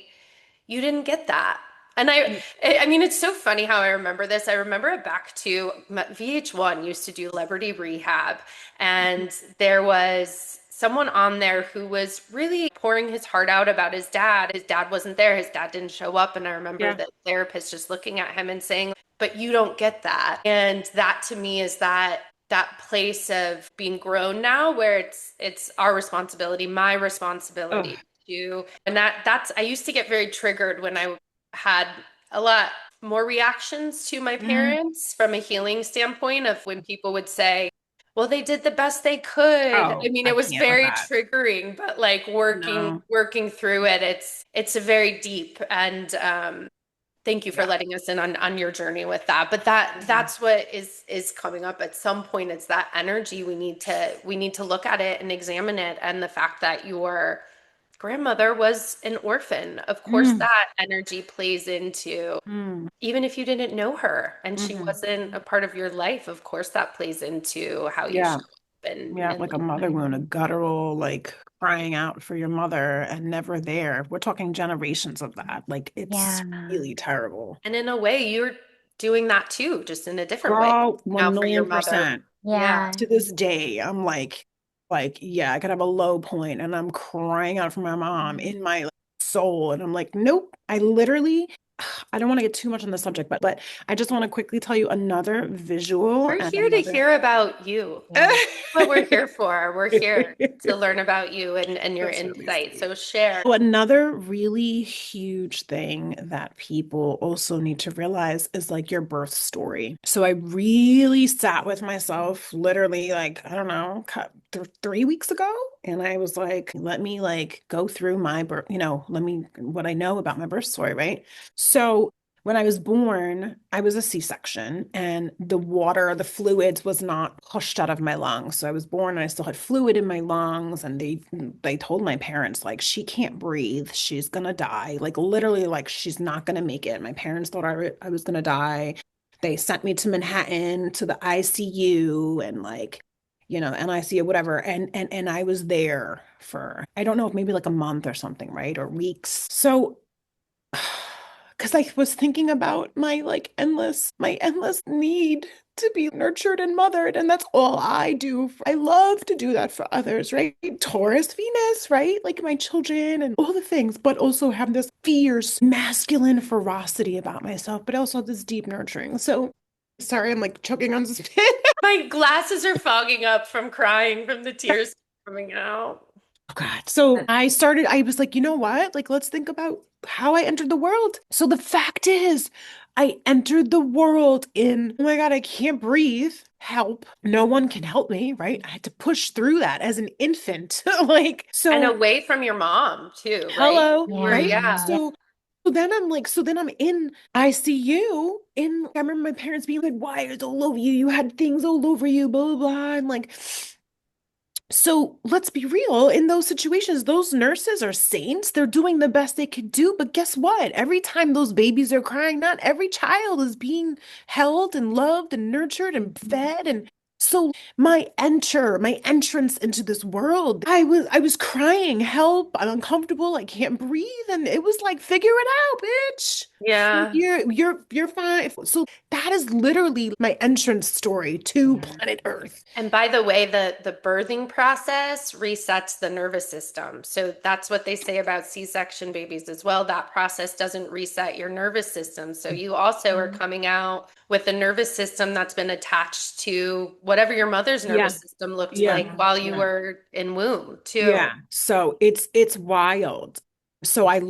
you didn't get that. And I mean, it's so funny how I remember this. I remember it back to VH1 used to do Celebrity Rehab, and there was someone on there who was really pouring his heart out about his dad. His dad wasn't there. His dad didn't show up. And I remember Yeah. the therapist just looking at him and saying, but you don't get that. And that to me is that place of being grown now, where it's our responsibility, my Oh, responsibility to, and that's I used to get very triggered when I had a lot more reactions to my mm. parents from a healing standpoint, of when people would say, well, they did the best they could. I Oh, mean, I it was can't with very that. triggering, but like working No. working through it, it's a very deep, and thank you for Yeah. letting us in on your journey with that. But that's what is coming up at some point. It's that energy. We need to look at it and examine it. And the fact that your grandmother was an orphan, of course, Mm, that energy plays into, mm, even if you didn't know her and she mhm. wasn't a part of your life, of course, that plays into how you show Yeah. up and, Yeah, and like a mother wound, a guttural, like crying out for your mother and never there. We're talking generations of that. Like, it's Yeah. really terrible. and in a way, you're doing that too, just in a different way Girl, now 1 for your million mother. percent. Yeah. Yeah. To this day, I'm like, yeah, I could have a low point and I'm crying out for my mom in my like, soul. And I'm like, nope, I don't want to get too much on the subject, but I just want to quickly tell you another visual We're and here to another. hear about you. Yeah. What we're here for. We're here to learn about you and your That's really insight. sweet. So share. So another really huge thing that people also need to realize is like your birth story. So I really sat with myself literally like, I don't know, 3 weeks ago. And I was like, let me like go through my birth, what I know about my birth story, right? So when I was born, I was a C-section and the fluids was not pushed out of my lungs. So I was born and I still had fluid in my lungs. And they told my parents, like, she can't breathe. She's gonna die. Like literally, like she's not gonna make it. My parents thought I was gonna die. They sent me to Manhattan to the ICU and like, NICU, whatever. And I was there for, I don't know, maybe like a month or something, right? Or weeks. So because I was thinking about my endless need to be nurtured and mothered, and that's all I do. I love to do that for others, right? Taurus, Venus, right? Like my children and all the things, but also have this fierce masculine ferocity about myself, but also this deep nurturing. So sorry, I'm like choking on spit. My glasses are fogging up from crying, from the tears coming out. Oh God. So I was like, you know what? Like, let's think about how I entered the world. So the fact is, I entered the world in, oh my God, I can't breathe. Help. No one can help me, right? I had to push through that as an infant. Like, And so away from your mom too, right? hello, You were, right? Yeah. yeah. So So then I'm like, so then I'm in ICU. I remember my parents being like, wires all over you. You had things all over you, blah, blah, blah. I'm like, so let's be real. In those situations, those nurses are saints. They're doing the best they could do. But guess what? Every time those babies are crying, not every child is being held and loved and nurtured and fed. And so my entrance into this world, I was crying, help, I'm uncomfortable, I can't breathe. And it was like, figure it out, bitch. Yeah. You're fine. So that is literally my entrance story to planet Earth. And by the way, the birthing process resets the nervous system. So that's what they say about C-section babies as well. That process doesn't reset your nervous system. So you also are coming out with a nervous system that's been attached to whatever your mother's Yeah. nervous system looked Yeah. like while you Yeah. were in womb, too. Yeah. So it's wild. So I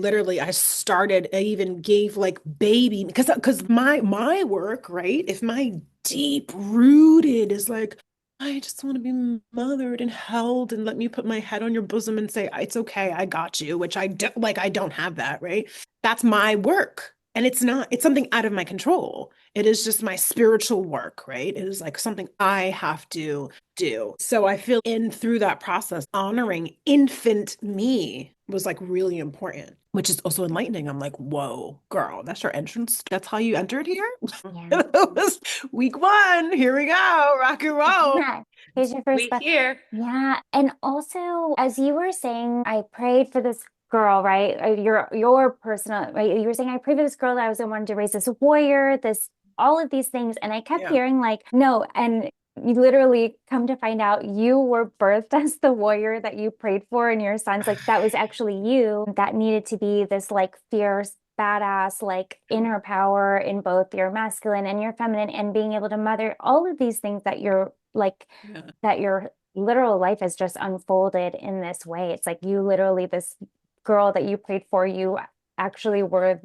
started, I even gave like baby because my work, right? If my deep rooted is like, I just want to be mothered and held and let me put my head on your bosom and say, it's okay, I got you, which I don't have that, right? That's my work. And it's something out of my control. It is just my spiritual work, right? It is like something I have to do. So I feel in through that process, honoring infant me was like really important, which is also enlightening. I'm like, whoa, girl, that's your entrance. That's how you entered here? Yeah. It was week one. Here we go. Rock and roll. Yeah. Here's your first We breath. here. Yeah. And also, as you were saying, I prayed for this girl, right? Your personal, right? You were saying I prayed for this girl that I was wanted to raise this warrior, this all of these things. And I kept Yeah. hearing like, no, and you literally come to find out you were birthed as the warrior that you prayed for in your sons. Like that was actually you that needed to be this like fierce, badass, like inner power in both your masculine and your feminine, and being able to mother all of these things that you're like Yeah. that your literal life has just unfolded in this way. It's like you literally, this girl that you prayed for, you actually were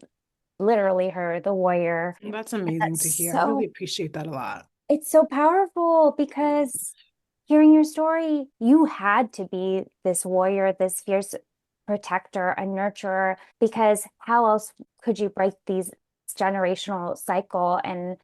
literally her, the warrior. That's And amazing to hear. I really appreciate that a lot. it's so powerful because hearing your story, you had to be this warrior, this fierce protector, a nurturer, because how else could you break these generational cycle? And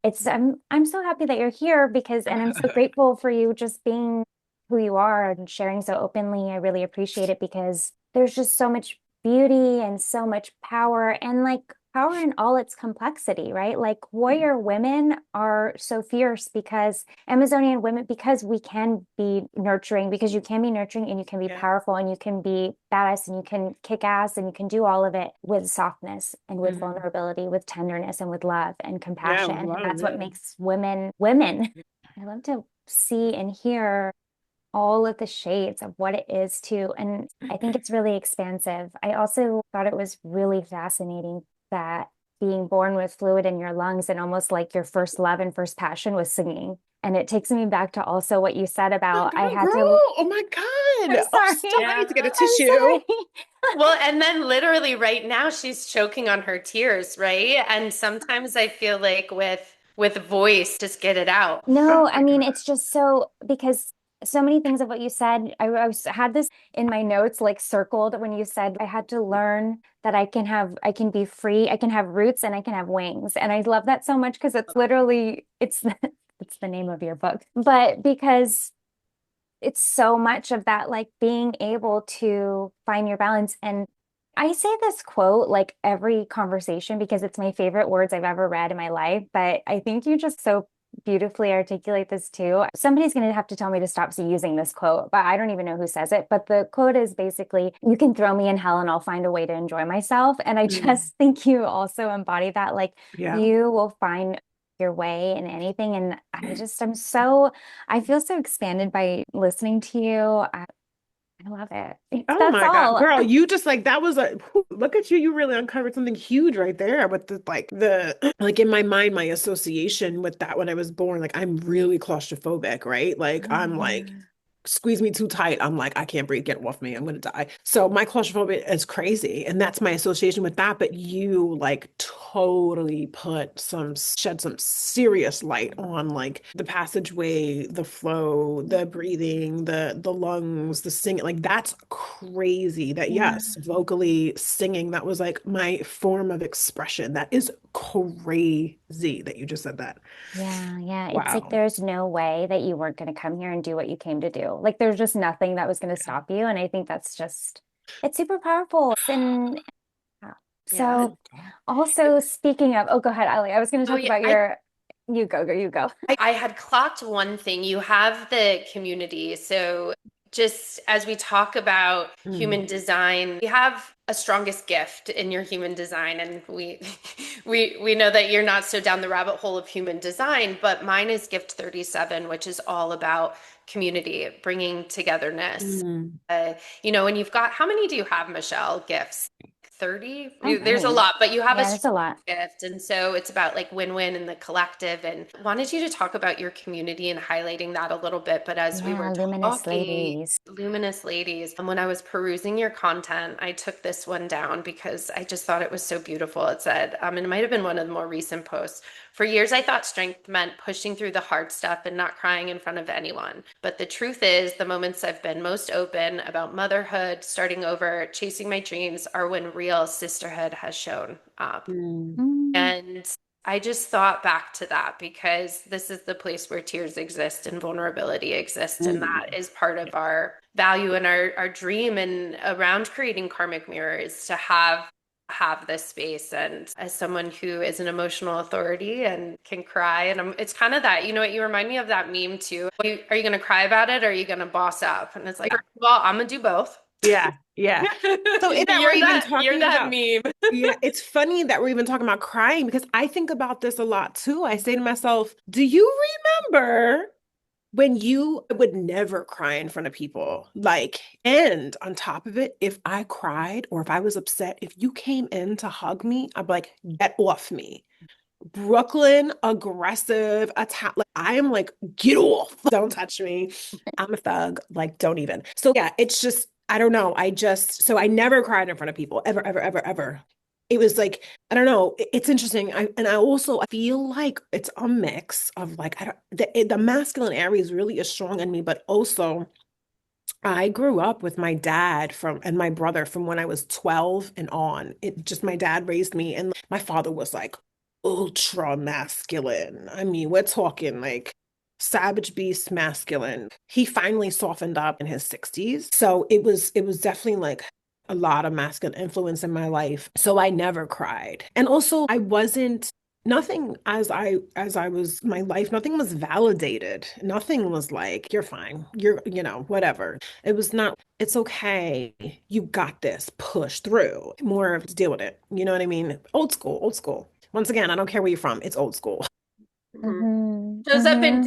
I'm so happy that you're here because, and I'm so grateful for you just being who you are and sharing so openly. I really appreciate it because there's just so much beauty and so much power and like power in all its complexity, right? Like warrior women are so fierce because Amazonian women, because we can be nurturing, because you can be nurturing and you can be Yeah. powerful and you can be badass and you can kick ass and you can do all of it with softness and with vulnerability, with tenderness and with love and Yeah, compassion. with And love, that's what yeah. makes women women. I love to see and hear all of the shades of what it is too. And I think it's really expansive. I also thought it was really fascinating that being born with fluid in your lungs and almost like your first love and first passion was singing. And it takes me back to also what you said My about I God, had girl. to, Oh my I'm God. Oh, sorry. stop. I need to get a I'm tissue. sorry. Well, and then literally right now she's choking on her tears, right? And sometimes I feel like with voice, just get it out. Oh No, my I mean, God. it's just so because so many things of what you said, had this in my notes, like circled when you said I had to learn that I can be free, I can have roots and I can have wings. And I love that so much because it's literally, it's the name of your book, but because it's so much of that, like being able to find your balance. And I say this quote like every conversation because it's my favorite words I've ever read in my life. But I think you just so beautifully articulate this too. Somebody's going to have to tell me to stop using this quote, but I don't even know who says it. But the quote is basically, you can throw me in hell and I'll find a way to enjoy myself. And I Mm. just think you also embody that. Like Yeah. you will find your way in anything. And I feel so expanded by listening to you. I love it. Oh That's my God, all. girl, you just like that was a whew, look at you. You really uncovered something huge right there with the like in my mind, my association with that when I was born, like I'm really claustrophobic, right? Like I'm like Mm. squeeze me too tight, I'm like, I can't breathe, get off me, I'm gonna die. So my claustrophobia is crazy, and that's my association with that. But you like totally shed some serious light on like the passageway, the flow, the breathing, the lungs, the singing. Like that's crazy. That Yeah. yes, vocally singing, that was like my form of expression. That is crazy that you just said that. Yeah, yeah. It's like Wow. there's no way that you weren't going to come here and do what you came to do. Like there's just nothing that was going to stop you. And I think that's just, it's super powerful. And Yeah. so also speaking of, oh, go ahead, Ali. I was going to Oh, talk yeah. about your, you go. I had clocked one thing. You have the community. So just as we talk about Mm, human design, we have a strongest gift in your human design. And we we know that you're not so down the rabbit hole of human design, but mine is gift 37, which is all about community, bringing togetherness. mm, And you've got, how many do you have, Michelle, gifts? 30? Oh, There's a many. lot, but you have a Yeah, strong there's a lot. gift. And so it's about like win-win in the collective. And wanted you to talk about your community and highlighting that a little bit. But as we Yeah, were luminous talking, ladies. Luminous Ladies, and when I was perusing your content, I took this one down because I just thought it was so beautiful. It said, and it might have been one of the more recent posts. For years, I thought strength meant pushing through the hard stuff and not crying in front of anyone. But the truth is, the moments I've been most open about motherhood, starting over, chasing my dreams are when real sisterhood has shown up. mm, Mm, And I just thought back to that because this is the place where tears exist and vulnerability exists. And that mm, is part of our value and our dream and around creating karmic mirrors to have this space. And as someone who is an emotional authority and can cry, and it's kind of that, you know what, you remind me of that meme too. Are you going to cry about it or are you going to boss up? And it's like, first of all, I'm going to do both. yeah, yeah. So in that we're You're even you're talking that about, meme. yeah, it's funny that we're even talking about crying because I think about this a lot too. I say to myself, do you remember when you would never cry in front of people? Like, and on top of it, if I cried or if I was upset, if you came in to hug me, I'd be like, get off me. Brooklyn, aggressive, attack. Like, I am like, get off. Don't touch me. I'm a thug. Like, don't even. So yeah, it's just, I don't know. So I never cried in front of people, ever, ever, ever, ever. It was like, I don't know. It's interesting. And I also feel like it's a mix of like, I don't, the masculine area is really is strong in me, but also I grew up with my dad and my brother from when I was 12 and on. It just my dad raised me and my father was like ultra masculine. I mean, we're talking like savage beast masculine. He finally softened up in his 60s. So it was definitely like a lot of masculine influence in my life. So I never cried. And also I wasn't nothing as I was my life, nothing was validated. Nothing was like, you're fine. Whatever. It was not, it's okay. You got this. Push through. More of to deal with it. You know what I mean? Old school, old school. Once again, I don't care where you're from. It's old school. hmm Shows up hmm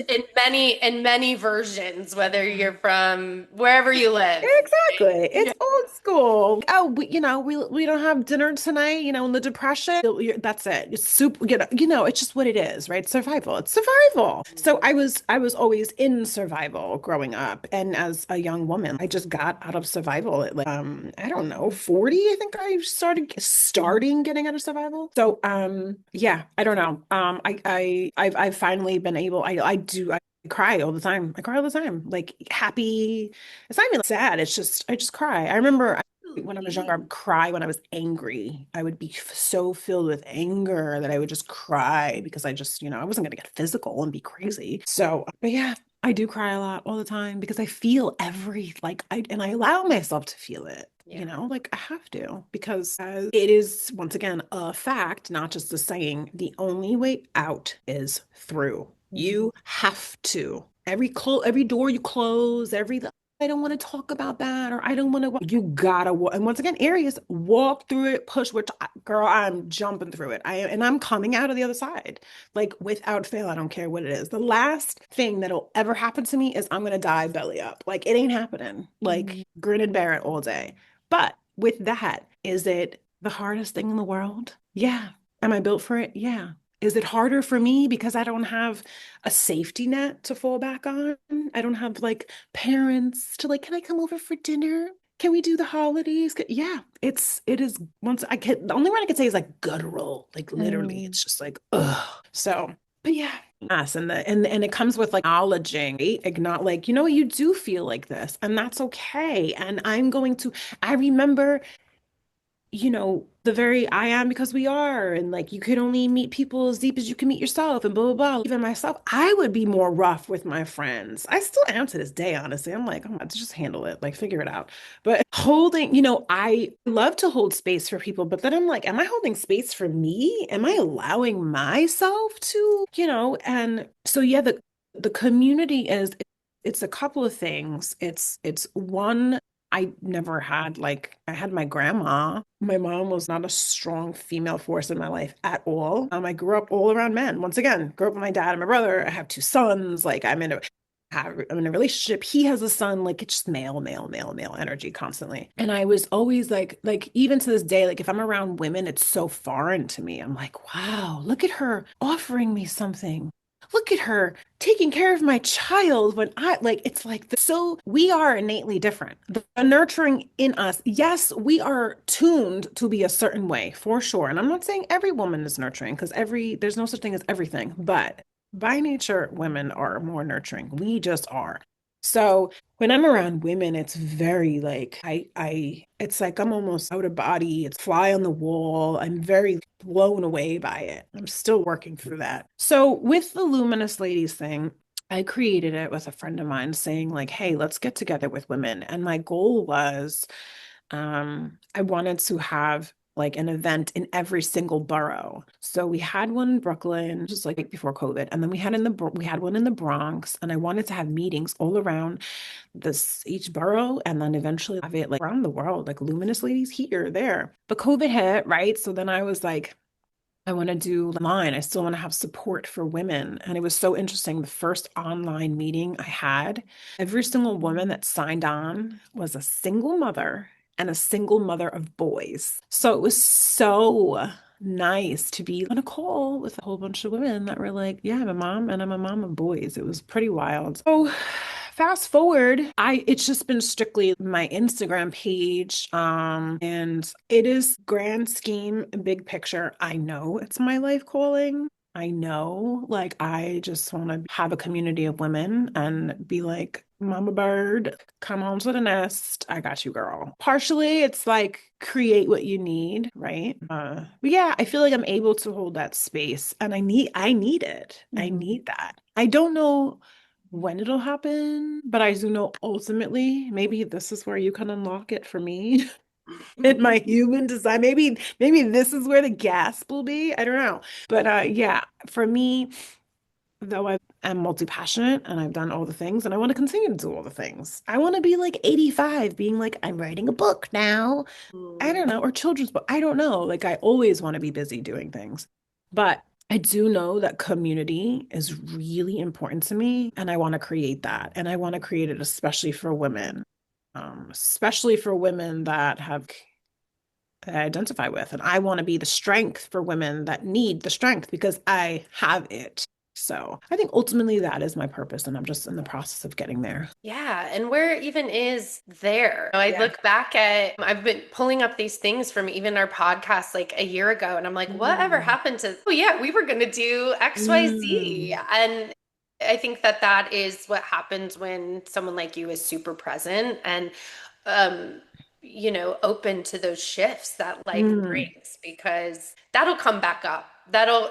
in many versions, whether you're from wherever you live. Exactly. Yeah. It's old school. Oh, we don't have dinner tonight, in the depression. That's it. It's super, it's just what it is, right? Survival. It's survival. So I was always in survival growing up. And as a young woman, I just got out of survival at like I don't know, 40, I think I starting getting out of survival. So yeah, I don't know. I've finally been able, I cry all the time. I cry all the time. Like happy. It's not even sad. It's just I just cry. I remember when I was younger, I would cry when I was angry. I would be so filled with anger that I would just cry because I just, I wasn't gonna get physical and be crazy. So, but yeah, I do cry a lot all the time because I feel I allow myself to feel it. Yeah. Like I have to because it is once again a fact, not just a saying. The only way out is through. You have to. Every door you close, I don't want to talk about that, or I don't want to. You gotta walk. And once again, Aries, walk through it, push. Girl, I'm jumping through it. And I'm coming out of the other side, like without fail. I don't care what it is. The last thing that'll ever happen to me is I'm gonna die belly up. Like it ain't happening. Like grin and bear it all day. But with that, is it the hardest thing in the world? Yeah. Am I built for it? Yeah. Is it harder for me because I don't have a safety net to fall back on? I don't have like parents to like, can I come over for dinner? Can we do the holidays? Yeah, it is once I get the only one I could say is like guttural, like literally, Mm. it's just like, ugh. So, but yeah. Yes, and it comes with like acknowledging, right? Like, you know what, you do feel like this, and that's okay. And I remember the very I am because we are, and like you could only meet people as deep as you can meet yourself, and blah, blah, blah. Even myself, I would be more rough with my friends. I still am to this day, honestly. I'm like, oh, just handle it, like figure it out. But I love to hold space for people, but then I'm like, am I holding space for me? Am I allowing myself and so yeah, the community it's a couple of things. It's one, I never had like I had my grandma. My mom was not a strong female force in my life at all. I grew up all around men. Once again, grew up with my dad and my brother. I have two sons. Like I'm in a relationship. He has a son. Like it's just male, male, male, male energy constantly. And I was always like even to this day, like if I'm around women, it's so foreign to me. I'm like, wow, look at her offering me something. Look at her taking care of my child when I like it's like so we are innately different. The nurturing in us, yes, we are tuned to be a certain way for sure. And I'm not saying every woman is nurturing because there's no such thing as everything, but by nature, women are more nurturing. We just are. So when I'm around women, it's very like it's like I'm almost out of body. It's fly on the wall. I'm very blown away by it. I'm still working through that. So with the Luminous Ladies thing, I created it with a friend of mine saying like, hey, let's get together with women. And my goal was I wanted to have like an event in every single borough. So we had one in Brooklyn, just like before COVID, and then we had one in the Bronx, and I wanted to have meetings all around this each borough, and then eventually have it like around the world, like Luminous Ladies here, there. But COVID hit, right? So then I was like, I want to do online. I still want to have support for women. And it was so interesting. The first online meeting I had, every single woman that signed on was a single mother and a single mother of boys. So it was so nice to be on a call with a whole bunch of women that were like, yeah, I'm a mom and I'm a mom of boys. It was pretty wild. So fast forward, it's just been strictly my Instagram page. And it is grand scheme, big picture. I know it's my life calling. I know, like, I just want to have a community of women and be like, Mama Bird, come home to the nest. I got you, girl. Partially, it's like create what you need, right? But yeah, I feel like I'm able to hold that space, and I need it. I Mhm. need that. I don't know when it'll happen, but I do know ultimately, maybe this is where you can unlock it for me in my human design. Maybe this is where the gasp will be. I don't know. But yeah, for me, though I am multi-passionate and I've done all the things and I want to continue to do all the things. I want to be like 85, being like, I'm writing a book now. I don't know, or children's book. I don't know. Like I always want to be busy doing things. But I do know that community is really important to me, and I want to create that. And I want to create it especially for women, especially for women that I identify with. And I want to be the strength for women that need the strength because I have it. So I think ultimately that is my purpose, and I'm just in the process of getting there. Yeah, and where even is there? I Yeah. look back at, I've been pulling up these things from even our podcast like a year ago, and I'm like, whatever Mm. happened to, oh yeah, we were going to do XYZ. Mm. And I think that that is what happens when someone like you is super present and, um, open to those shifts that life Mm. brings, because that'll come back up. That'll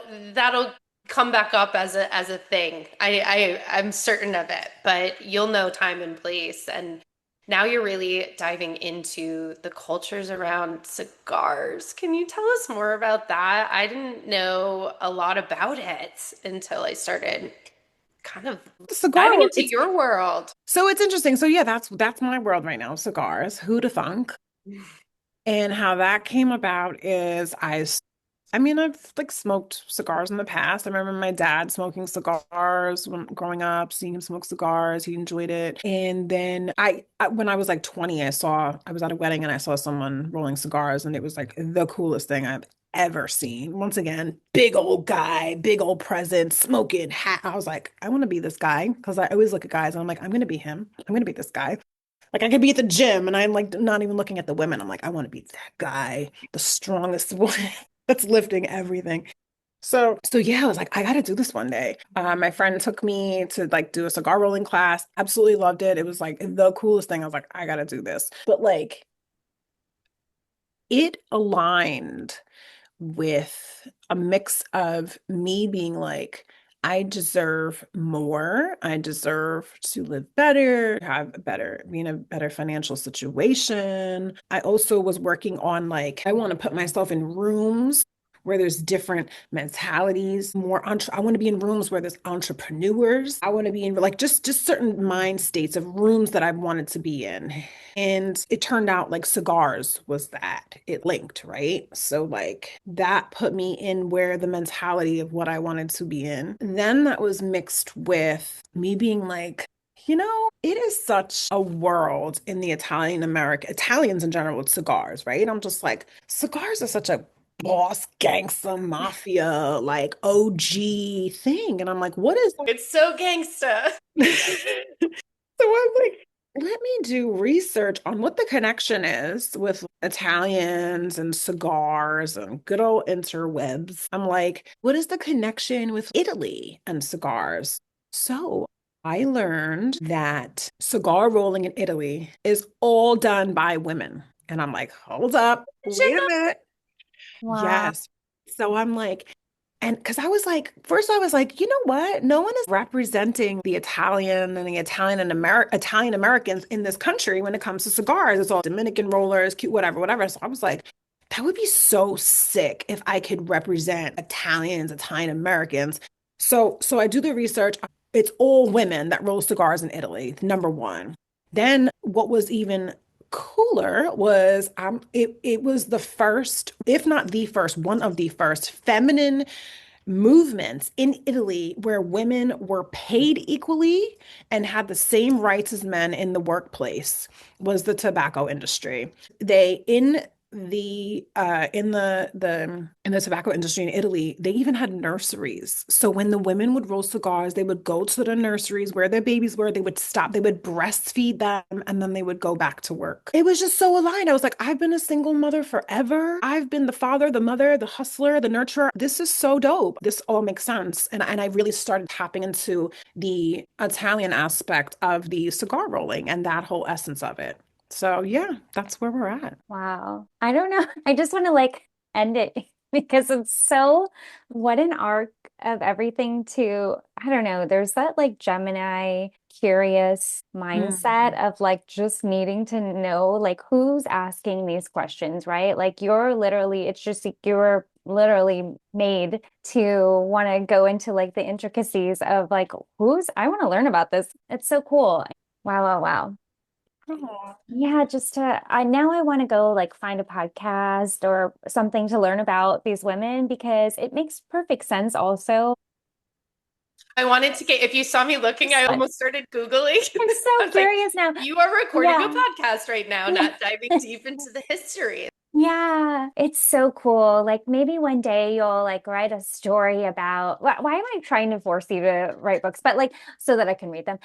come back up as a thing. I'm certain of it, but you'll know time and place. And now you're really diving into the cultures around cigars. Can you tell us more about that? I didn't know a lot about it until I started kind of Cigar diving world. into your world. So it's interesting. So yeah, that's my world right now, cigars. Who to thunk? And how that came about is I mean, I've like smoked cigars in the past. I remember my dad smoking cigars when growing up, seeing him smoke cigars. He enjoyed it. And then when I was like 20, I was at a wedding and I saw someone rolling cigars, and it was like the coolest thing I've ever seen. Once again, big old guy, big old presence, smoking hat. I was like, I want to be this guy because I always look at guys and I'm like, I'm going to be him. I'm going to be this guy. Like I could be at the gym and I'm like not even looking at the women. I'm like, I want to be that guy, the strongest one that's lifting everything. So yeah, I was like, I gotta do this one day. My friend took me to like do a cigar rolling class. Absolutely loved it. It was like the coolest thing. I was like, I gotta do this. But like it aligned with a mix of me being like, I deserve more. I deserve to live better, have a better, be in a better financial situation. I also was working on like, I want to put myself in rooms where there's different mentalities, I want to be in rooms where there's entrepreneurs. I want to be in like just certain mind states of rooms that I wanted to be in. And it turned out like cigars was that it linked, right? So, like, that put me in where the mentality of what I wanted to be in. Then that was mixed with me being like, it is such a world in the Italians in general with cigars, right? I'm just like, cigars are such a boss gangster mafia like OG thing. And I'm like, what is It's so gangsta. So I'm like, let me do research on what the connection is with Italians and cigars and good old interwebs. I'm like, what is the connection with Italy and cigars? So I learned that cigar rolling in Italy is all done by women. And I'm like, hold up, wait a minute. Wow. Yes. So I'm like, and because I was like, first I was like, you know what? No one is representing the Italian and the Italian Americans in this country when it comes to cigars. It's all Dominican rollers, cute, whatever, whatever. So I was like, that would be so sick if I could represent Italians, Italian Americans. So I do the research. It's all women that roll cigars in Italy, number one. Then what was even cooler was it was the first, if not the first, one of the first feminine movements in Italy where women were paid equally and had the same rights as men in the workplace was the tobacco industry. They in the tobacco industry in Italy, they even had nurseries. So when the women would roll cigars, they would go to the nurseries where their babies were, they would stop, they would breastfeed them, and then they would go back to work. It was just so aligned. I was like, I've been a single mother forever. I've been the father, the mother, the hustler, the nurturer. This is so dope. This all makes sense. And I really started tapping into the Italian aspect of the cigar rolling and that whole essence of it. So yeah, that's where we're at. Wow. I don't know. I just want to like end it because it's so what an arc of everything to, I don't know, there's that like Gemini curious mindset Mm. of like just needing to know like who's asking these questions, right? Like it's just like you're literally made to want to go into like the intricacies of like I want to learn about this. It's so cool. Wow, wow, wow. Oh. Yeah, I now I want to go like find a podcast or something to learn about these women because it makes perfect sense also. I wanted to get, if you saw me looking, I I'm almost started Googling. I so was like, curious now. you are recording a Yeah. podcast right now, Yeah. not diving deep into the history. Yeah, it's so cool. Like maybe one day you'll like write a story about why am I trying to force you to write books? But like so that I can read them.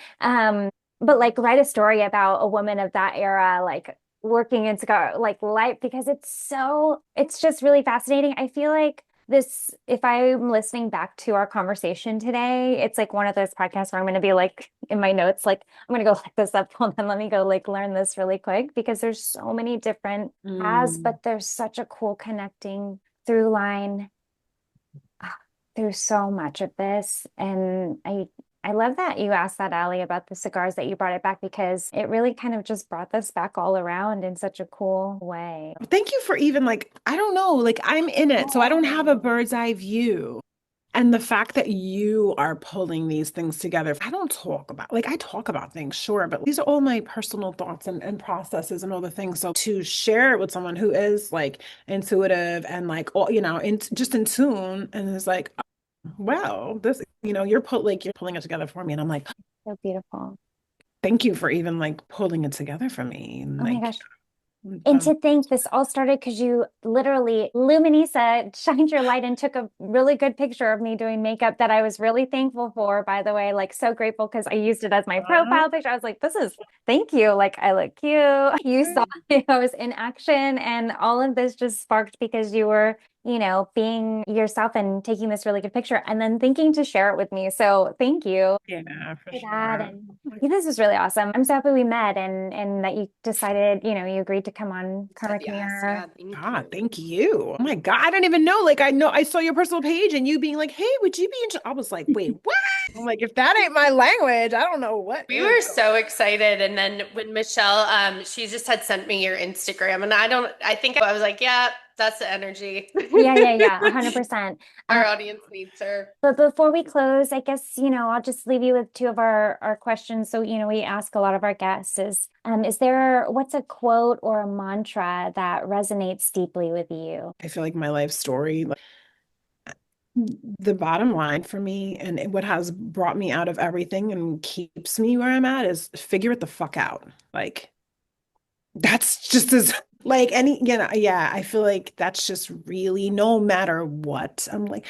But like write a story about a woman of that era, like working in cigar like life because it's just really fascinating. I feel like this, if I'm listening back to our conversation today, it's like one of those podcasts where I'm going to be like in my notes, like I'm going to go look this up and then let me go like learn this really quick because there's so many different paths, Mm. but there's such a cool connecting through line through so much of this. And I love that you asked that, Ali, about the cigars that you brought it back because it really kind of just brought this back all around in such a cool way. Thank you for even like, I don't know, like I'm in it, so I don't have a bird's eye view. And the fact that you are pulling these things together, I don't talk about, like I talk about things, sure, but these are all my personal thoughts and processes and all the things. So to share it with someone who is like intuitive and like, all, just in tune and is like, wow, this, you're pulling it together for me. And I'm like, So beautiful. thank you for even like pulling it together for me. And Oh my like, gosh. And to think this all started because you literally, Luminisa shined your light and took a really good picture of me doing makeup that I was really thankful for, by the way. Like, so grateful because I used it as my profile picture. I was like, thank you. Like, I look cute. You saw me, I was in action. And all of this just sparked because you were, being yourself and taking this really good picture and then thinking to share it with me. So thank you Yeah, for for that. sure. And yeah, this was really awesome. I'm so happy we met and that you decided, you agreed to come on Said Karma yes. Cleaner. Yeah, thank God, you. thank you. Oh my God, I don't even know. Like, I know I saw your personal page and you being like, "Hey, would you be interested?" I was like, "Wait, what?" I'm like, if that ain't my language, I don't know what We is. were so excited. And then when Michelle, she just had sent me your Instagram, and I think I was like, yeah, that's the energy. Yeah, 100%. Our audience needs her. But before we close, I guess, I'll just leave you with two of our questions. So, we ask a lot of our guests what's a quote or a mantra that resonates deeply with you? I feel like my life story, like, the bottom line for me and what has brought me out of everything and keeps me where I'm at is figure it the fuck out. Like, that's just as like any, yeah, I feel like that's just really no matter what. I'm like,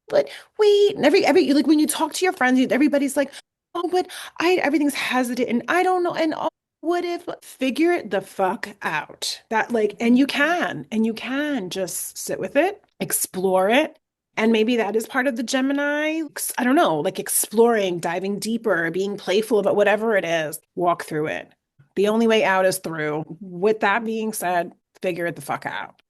but wait, and every like when you talk to your friends, everybody's like, oh, but I everything's hesitant and I don't know. And oh, what if figure it the fuck out? That like, and you can just sit with it, explore it. And maybe that is part of the Gemini. I don't know, like exploring, diving deeper, being playful about whatever it is, walk through it. The only way out is through. With that being said, figure it the fuck out.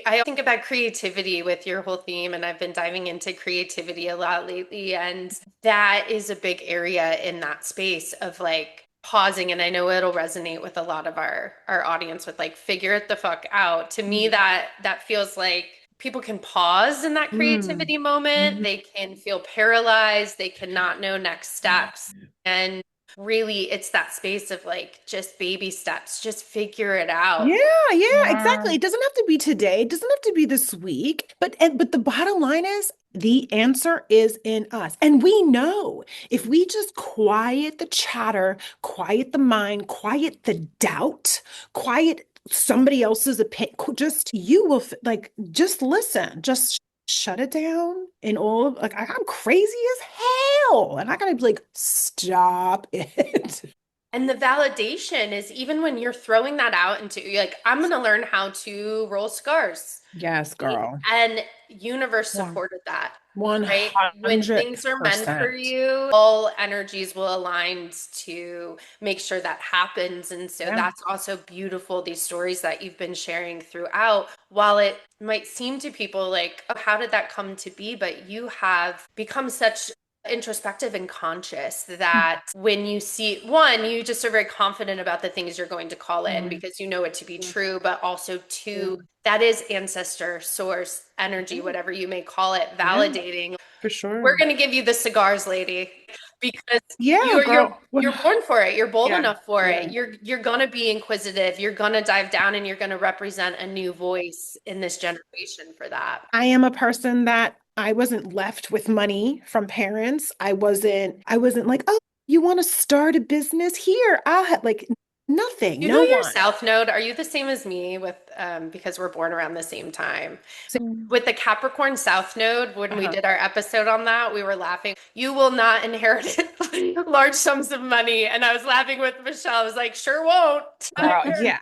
I think about creativity with your whole theme, and I've been diving into creativity a lot lately. And that is a big area in that space of like pausing. And I know it'll resonate with a lot of our audience with like figure it the fuck out. To me, that feels like people can pause in that Mm. creativity moment. Mhm. They can feel paralyzed. They cannot know next steps. And really, it's that space of like just baby steps, just figure it Yeah, out. yeah, Yeah. exactly. It doesn't have to be today. It doesn't have to be this week. But the bottom line is the answer is in us. And we know if we just quiet the chatter, quiet the mind, quiet the doubt, quiet somebody else's opinion, just you will like just listen, just shut it down and all of like I'm crazy as hell. And I gotta be like, stop it. And the validation is even when you're throwing that out into you're like, I'm going to learn how to roll scars. Yes, girl. And universe Yeah. supported that, right? When things are meant for 100%. you, all energies will align to make sure that happens. And so Yeah. that's also beautiful, these stories that you've been sharing throughout. While it might seem to people like, oh, how did that come to be? But you have become such introspective and conscious that when you see one, you just are very confident about the things you're going to call in Mhm. because you know it to be true, but also two, that is ancestor, source, energy, Yeah, whatever you may call it, yeah, validating. for We're sure. going to give you the cigars, lady, because Yeah, you're you're girl. Well, you're born for it. You're bold yeah, enough for yeah. it. You're going to be inquisitive. You're going to dive down and you're going to represent a new voice in this generation for that. I am a person that I wasn't left with money from parents. I wasn't like, oh, you want to start a business here? I'll have like nothing, You know no your one. South Node? Are you the same as me with because we're born around the same time? So, Mm. With the Capricorn South Node, when we uh-huh. did our episode on that, we were laughing. You will not inherit large sums of money. And I was laughing with Michelle. I was like, sure won't. Girl, yeah.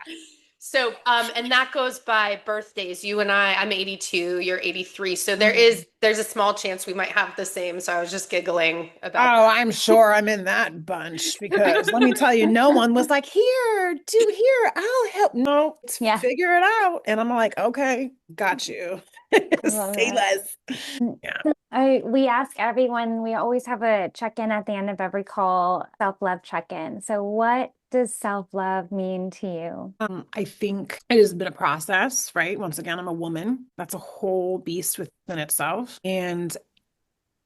So, and that goes by birthdays. You and I'm 82, you're 83. So Mhm. there's a small chance we might have the same. So I was just giggling about Oh, I'm sure I'm in that bunch because let me tell you, no one was like, I'll help. No, let's Yeah, figure it out. And I'm like, okay, got you. I love Say it. less. Yeah. We ask everyone, we always have a check-in at the end of every call, self-love check-in. So what does self-love mean to you? I think it has been a process, right? Once again, I'm a woman. That's a whole beast within itself. And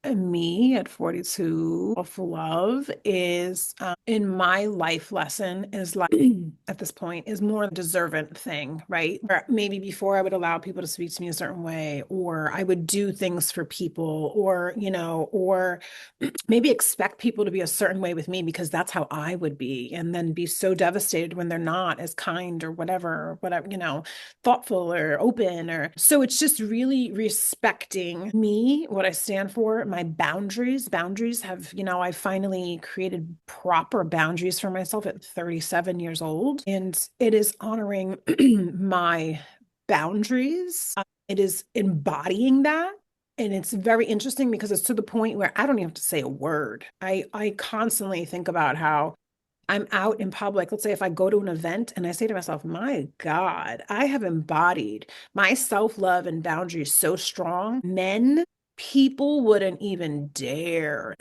me at 42, self-love is in my life lesson is like at this point is more a deservant thing, right? Or maybe before I would allow people to speak to me a certain way, or I would do things for people, or, or maybe expect people to be a certain way with me because that's how I would be, and then be so devastated when they're not as kind or whatever, thoughtful or open or so it's just really respecting me, what I stand for, my boundaries. Boundaries have, I finally created proper boundaries for myself at 37 years old. And it is honoring my boundaries. It is embodying that. And it's very interesting because it's to the point where I don't even have to say a word. I constantly think about how I'm out in public. Let's say if I go to an event and I say to myself, my God, I have embodied my self-love and boundaries so strong, people wouldn't even dare.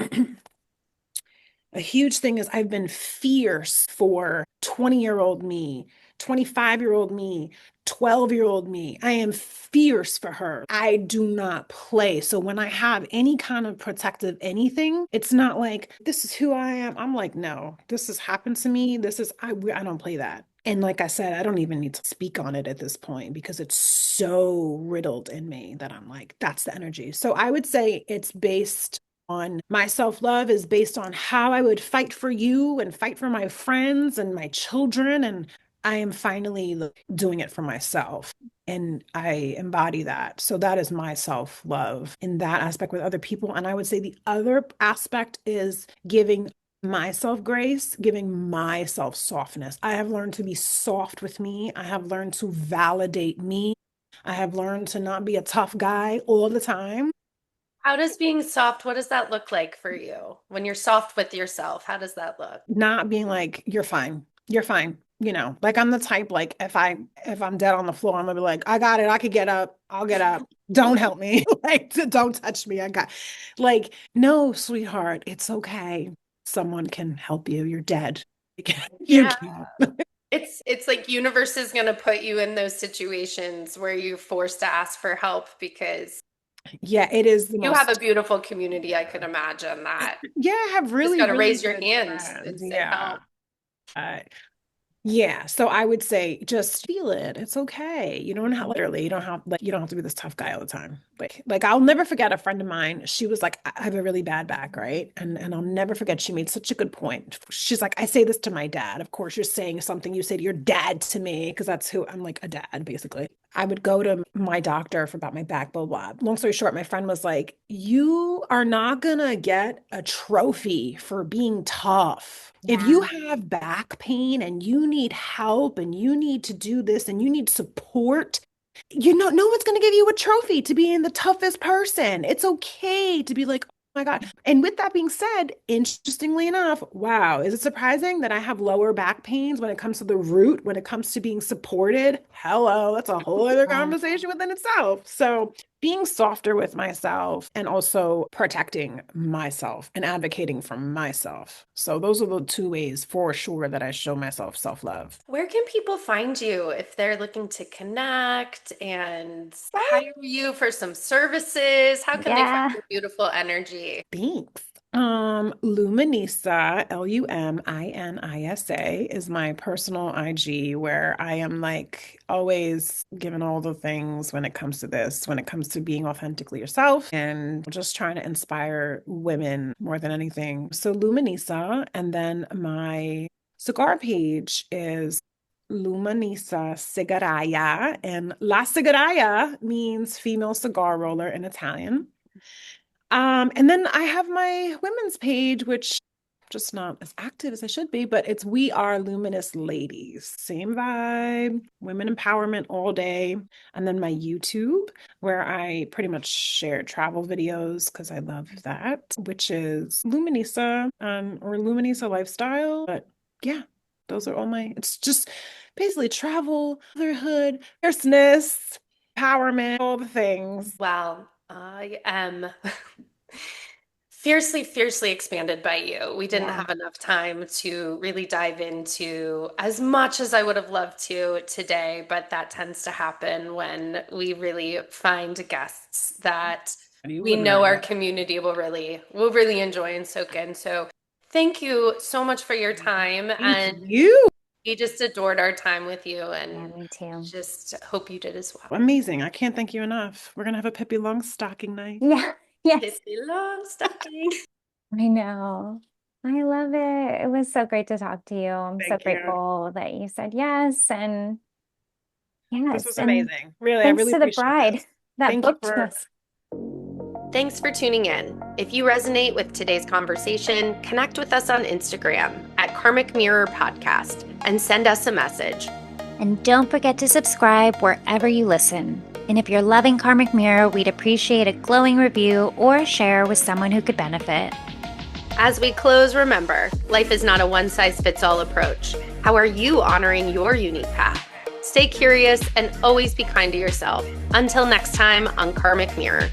A huge thing is I've been fierce for 20-year-old me, 25-year-old me, 12-year-old me. I am fierce for her. I do not play. So when I have any kind of protective anything, it's not like this is who I am. I'm like, no, this has happened to me. I don't play that. And like I said, I don't even need to speak on it at this point because it's so riddled in me that I'm like, that's the energy. So I would say it's based on my self-love is based on how I would fight for you and fight for my friends and my children. And I am finally doing it for myself. And I embody that. So that is my self-love in that aspect with other people. And I would say the other aspect is giving myself grace, giving myself softness. I have learned to be soft with me. I have learned to validate me. I have learned to not be a tough guy all the time. How does being soft, what does that look like for you? When you're soft with yourself, how does that look? Not being like, you're fine. You're fine. Like I'm the type, like if I'm dead on the floor, I'm gonna be like, I got it. I could get up. I'll get up. Don't help me. Like, don't touch me. Like, no, sweetheart, it's okay. Someone can help you. You're dead. You Yeah. can't. It's like universe is going to put you in those situations where you're forced to ask for help because Yeah, it is the you have a most. beautiful community. I could imagine that. Yeah, I have Just really, got to really raise your good hand friends. and say Yeah. help. Uh, Yeah, so I would say just feel it. It's okay. You don't have literally, you don't have to be this tough guy all the time. Like I'll never forget a friend of mine. She was like, I have a really bad back, right? And I'll never forget she made such a good point. She's like, I say this to my dad. Of course, you're saying something you say to your dad to me, because that's who I'm like a dad, basically. I would go to my doctor for about my back, blah, blah. Long story short, my friend was like, you are not gonna get a trophy for being tough. If you Yeah. have back pain and you need help and you need to do this and you need support, no one's going to give you a trophy to being the toughest person. It's okay to be like, oh my God. And with that being said, interestingly enough, wow, is it surprising that I have lower back pains when it comes to the root, when it comes to being supported? Hello, that's a whole other Right. conversation within itself. So being softer with myself and also protecting myself and advocating for myself. So those are the two ways for sure that I show myself self-love. Where can people find you if they're looking to connect and hire you for some services? How can they find Yeah. your beautiful energy? Thanks. Luminisa, Luminisa is my personal IG where I am like always giving all the things when it comes to this, when it comes to being authentically yourself and just trying to inspire women more than anything. So Luminisa, and then my cigar page is Luminisa Cigaraya, and La Cigaraya means female cigar roller in Italian. And then I have my women's page, which just not as active as I should be, but it's We Are Luminous Ladies. Same vibe, women empowerment all day. And then my YouTube, where I pretty much share travel videos because I love that, which is Luminisa or Luminisa Lifestyle. But yeah, those are all it's just basically travel, motherhood, fierceness, empowerment, all the things. Well, I am fiercely, fiercely expanded by you. We didn't Yeah. have enough time to really dive into as much as I would have loved to today, but that tends to happen when we really find guests that we know our community will really enjoy and soak in. So thank you so much for your time. And you. we just adored our time with you, Yeah, and me too. just hope you did as well. Amazing. I can't thank you enough. We're gonna have a Pippi Longstocking night. Yeah, yes. Pippi Longstocking. I know. I love it. It was so great to talk to you. I'm so Thank you. grateful that you said yes. And This yes, was and amazing. Really, I thanks really to the appreciate bride this. that Thank you booked for us. Thanks for tuning in. If you resonate with today's conversation, connect with us on Instagram at Karmic Mirror Podcast and send us a message. And don't forget to subscribe wherever you listen. And if you're loving Karmic Mirror, we'd appreciate a glowing review or a share with someone who could benefit. As we close, remember, life is not a one-size-fits-all approach. How are you honoring your unique path? Stay curious and always be kind to yourself. Until next time on Karmic Mirror.